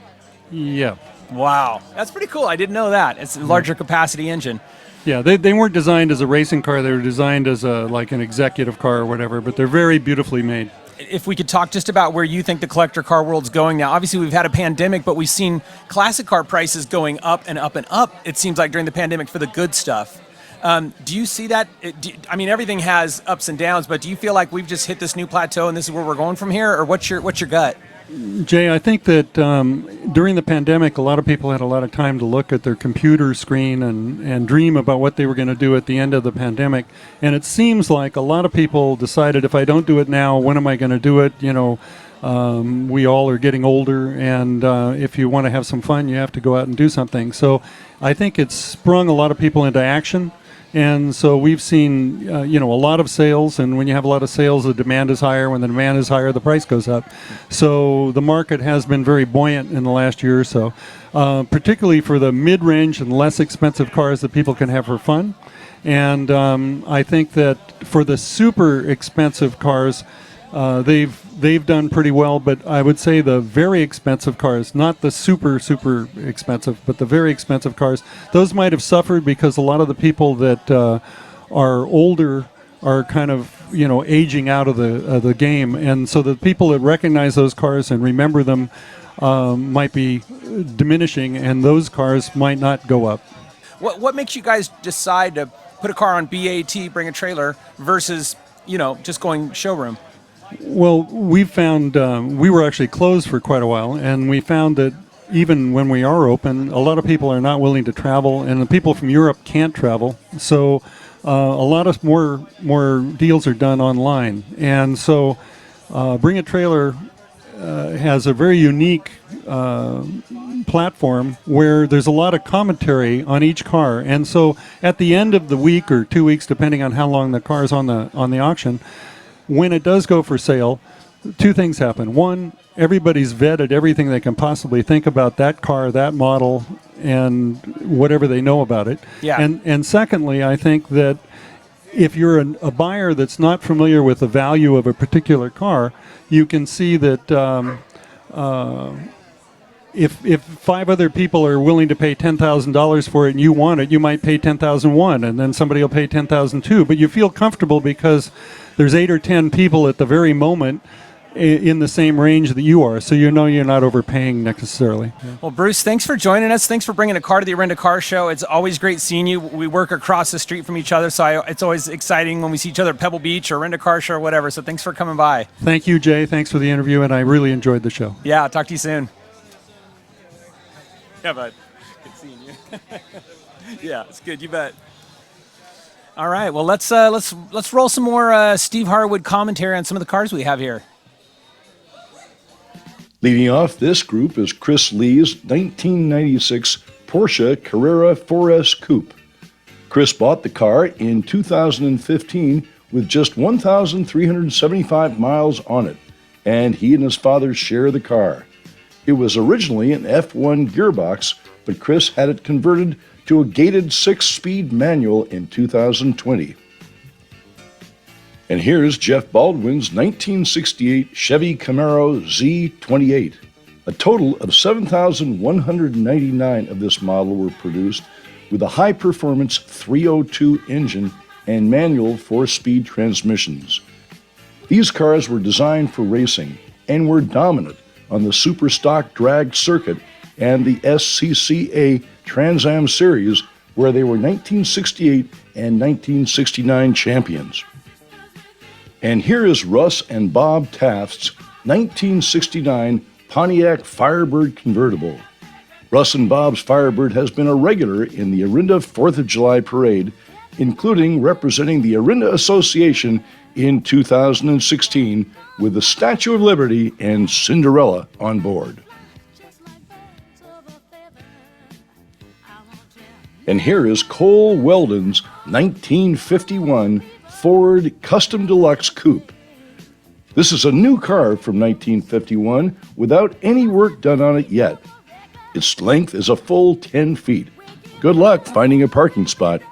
Yeah. Wow, that's pretty cool. I didn't know that. It's a larger capacity engine. Yeah, they weren't designed as a racing car. They were designed as like an executive car or whatever, but they're very beautifully made. If we could talk just about where you think the collector car world's going now. Obviously, we've had a pandemic, but we've seen classic car prices going up and up and up, it seems like, during the pandemic for the good stuff. Do you see that? I mean, everything has ups and downs, but do you feel like we've just hit this new plateau and this is where we're going from here? Or what's your gut? Jay, I think that during the pandemic, a lot of people had a lot of time to look at their computer screen and dream about what they were going to do at the end of the pandemic. And it seems like a lot of people decided, if I don't do it now, when am I going to do it? You know, we all are getting older, and if you want to have some fun, you have to go out and do something. So I think it's sprung a lot of people into action. And so we've seen, a lot of sales, and when you have a lot of sales, the demand is higher. When the demand is higher, the price goes up. So the market has been very buoyant in the last year or so, particularly for the mid-range and less expensive cars that people can have for fun. And I think that for the super expensive cars, they've done pretty well, but I would say the very expensive cars, not the super expensive, but the very expensive cars, those might have suffered because a lot of the people that are older are kind of aging out of the game, and so the people that recognize those cars and remember them might be diminishing, and those cars might not go up. What makes you guys decide to put a car on BAT, bring a trailer, versus just going showroom? Well, we found we were actually closed for quite a while, and we found that even when we are open, a lot of people are not willing to travel, and the people from Europe can't travel. So a lot of more deals are done online. And so Bring a Trailer has a very unique platform where there's a lot of commentary on each car. And so at the end of the week or 2 weeks, depending on how long the car is on the auction, when it does go for sale, two things happen. One, everybody's vetted everything they can possibly think about that car, that model, and whatever they know about it. Yeah. And secondly, I think that if you're a buyer that's not familiar with the value of a particular car, you can see that if 5 other people are willing to pay $10,000 for it and you want it, you might pay 10,001, and then somebody will pay 10,002. But you feel comfortable because there's 8 or 10 people at the very moment in the same range that you are, so you know you're not overpaying necessarily. Well, Bruce, thanks for joining us. Thanks for bringing a car to the Orinda Car Show. It's always great seeing you. We work across the street from each other, so it's always exciting when we see each other at Pebble Beach or Orinda Car Show or whatever. So thanks for coming by. Thank you, Jay. Thanks for the interview, and I really enjoyed the show. Yeah, I'll talk to you soon. Yeah, bud. Good seeing you. Yeah, it's good. You bet. All right. Well, let's roll some more Steve Harwood commentary on some of the cars we have here. Leading off this group is Chris Lee's 1996 Porsche Carrera 4S Coupe. Chris bought the car in 2015 with just 1,375 miles on it, and he and his father share the car. It was originally an F1 gearbox, but Chris had it converted to a gated 6-speed manual in 2020. And here's Jeff Baldwin's 1968 Chevy Camaro Z28. A total of 7,199 of this model were produced with a high-performance 302 engine and manual 4-speed transmissions. These cars were designed for racing and were dominant on the Superstock drag circuit and the SCCA Trans Am Series, where they were 1968 and 1969 champions. And here is Russ and Bob Taft's 1969 Pontiac Firebird convertible. Russ and Bob's Firebird has been a regular in the Orinda 4th of July parade, including representing the Orinda Association in 2016 with the Statue of Liberty and Cinderella on board. And here is Cole Weldon's 1951 Ford Custom Deluxe Coupe. This is a new car from 1951 without any work done on it yet. Its length is a full 10 feet. Good luck finding a parking spot.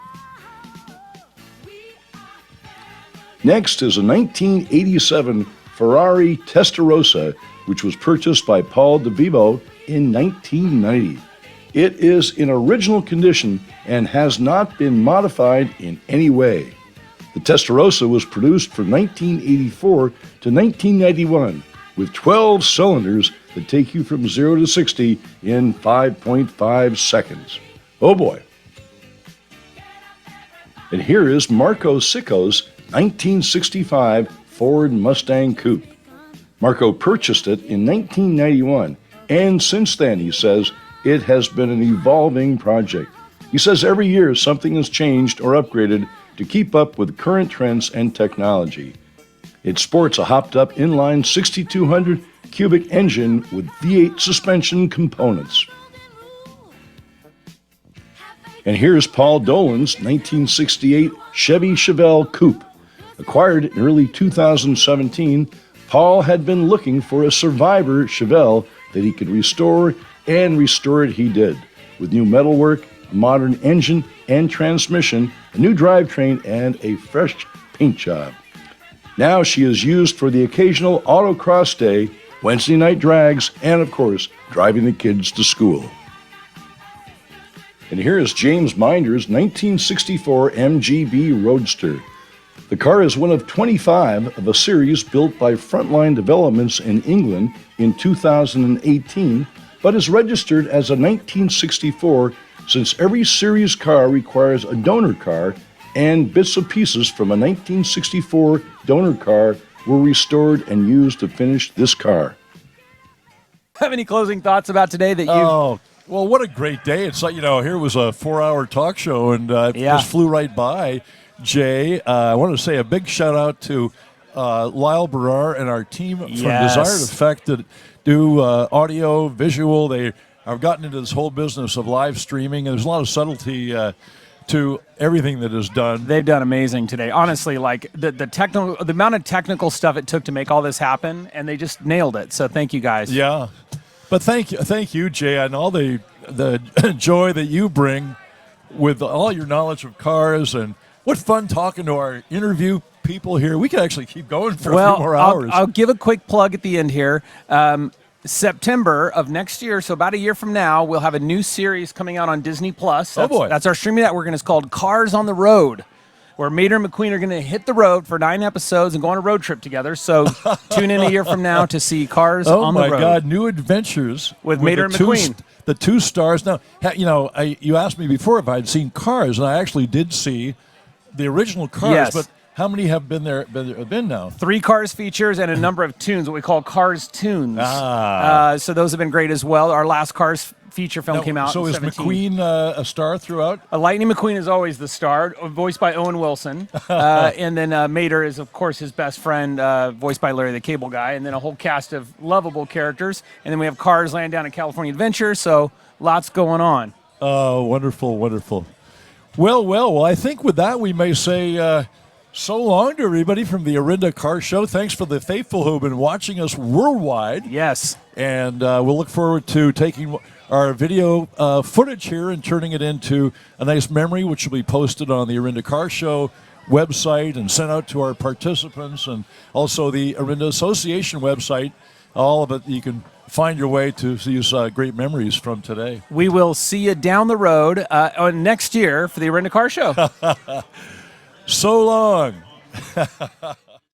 Next is a 1987 Ferrari Testarossa, which was purchased by Paul DeVivo in 1990. It is in original condition and has not been modified in any way. The Testarossa was produced from 1984 to 1991 with 12 cylinders that take you from 0 to 60 in 5.5 seconds. Oh boy. And here is Marco Sicco's 1965 Ford Mustang Coupe. Marco purchased it in 1991, and since then, he says, it has been an evolving project. He says every year something has changed or upgraded to keep up with current trends and technology. It sports a hopped-up inline 6,200 cubic engine with V8 suspension components. And here's Paul Dolan's 1968 Chevy Chevelle Coupe. Acquired in early 2017, Paul had been looking for a survivor Chevelle that he could restore, and restore it he did, with new metalwork, a modern engine and transmission, a new drivetrain, and a fresh paint job. Now she is used for the occasional autocross day, Wednesday night drags, and of course, driving the kids to school. And here is James Minder's 1964 MGB Roadster. The car is one of 25 of a series built by Frontline Developments in England in 2018, but is registered as a 1964 since every series car requires a donor car, and bits and pieces from a 1964 donor car were restored and used to finish this car. Have any closing thoughts about today that you? Oh, well, what a great day. It's like, here was a 4-hour talk show, and it just flew right by. Jay, I want to say a big shout out to Lyle Barrar and our team from Desired Effect that do audio, visual. They have gotten into this whole business of live streaming, and there's a lot of subtlety to everything that is done. They've done amazing today. Honestly, like the amount of technical stuff it took to make all this happen, and they just nailed it. So thank you guys. Yeah, but thank you, Jay, and all the joy that you bring with all your knowledge of cars. And what fun talking to our interview people here. We could actually keep going for a few more hours. I'll give a quick plug at the end here. September of next year, so about a year from now, we'll have a new series coming out on Disney Plus. Oh, boy. That's our streaming network, and it's called Cars on the Road, where Mater and McQueen are going to hit the road for 9 episodes and go on a road trip together. So tune in a year from now to see Cars on the Road. Oh, my God. New adventures With Mater and McQueen. The 2 stars. Now, you asked me before if I'd seen Cars, and I actually did see the original Cars, Yes. but how many have been now? 3 Cars features and a number of tunes, what we call Cars tunes. So those have been great as well. Our last Cars feature film Now, came out so in is 17. McQueen a star throughout? Lightning McQueen is always the star, voiced by Owen Wilson. And then Mater is, of course, his best friend, voiced by Larry the Cable Guy. And then a whole cast of lovable characters. And then we have Cars Land Down at California Adventure. So lots going on. Oh, wonderful, wonderful. Well, I think with that we may say so long to everybody from the Orinda Car Show. Thanks for the faithful who have been watching us worldwide. Yes. And we'll look forward to taking our video footage here and turning it into a nice memory, which will be posted on the Orinda Car Show website and sent out to our participants, and also the Orinda Association website. All of it, you can find your way to these great memories from today. We will see you down the road next year for the Orinda Car Show. So long.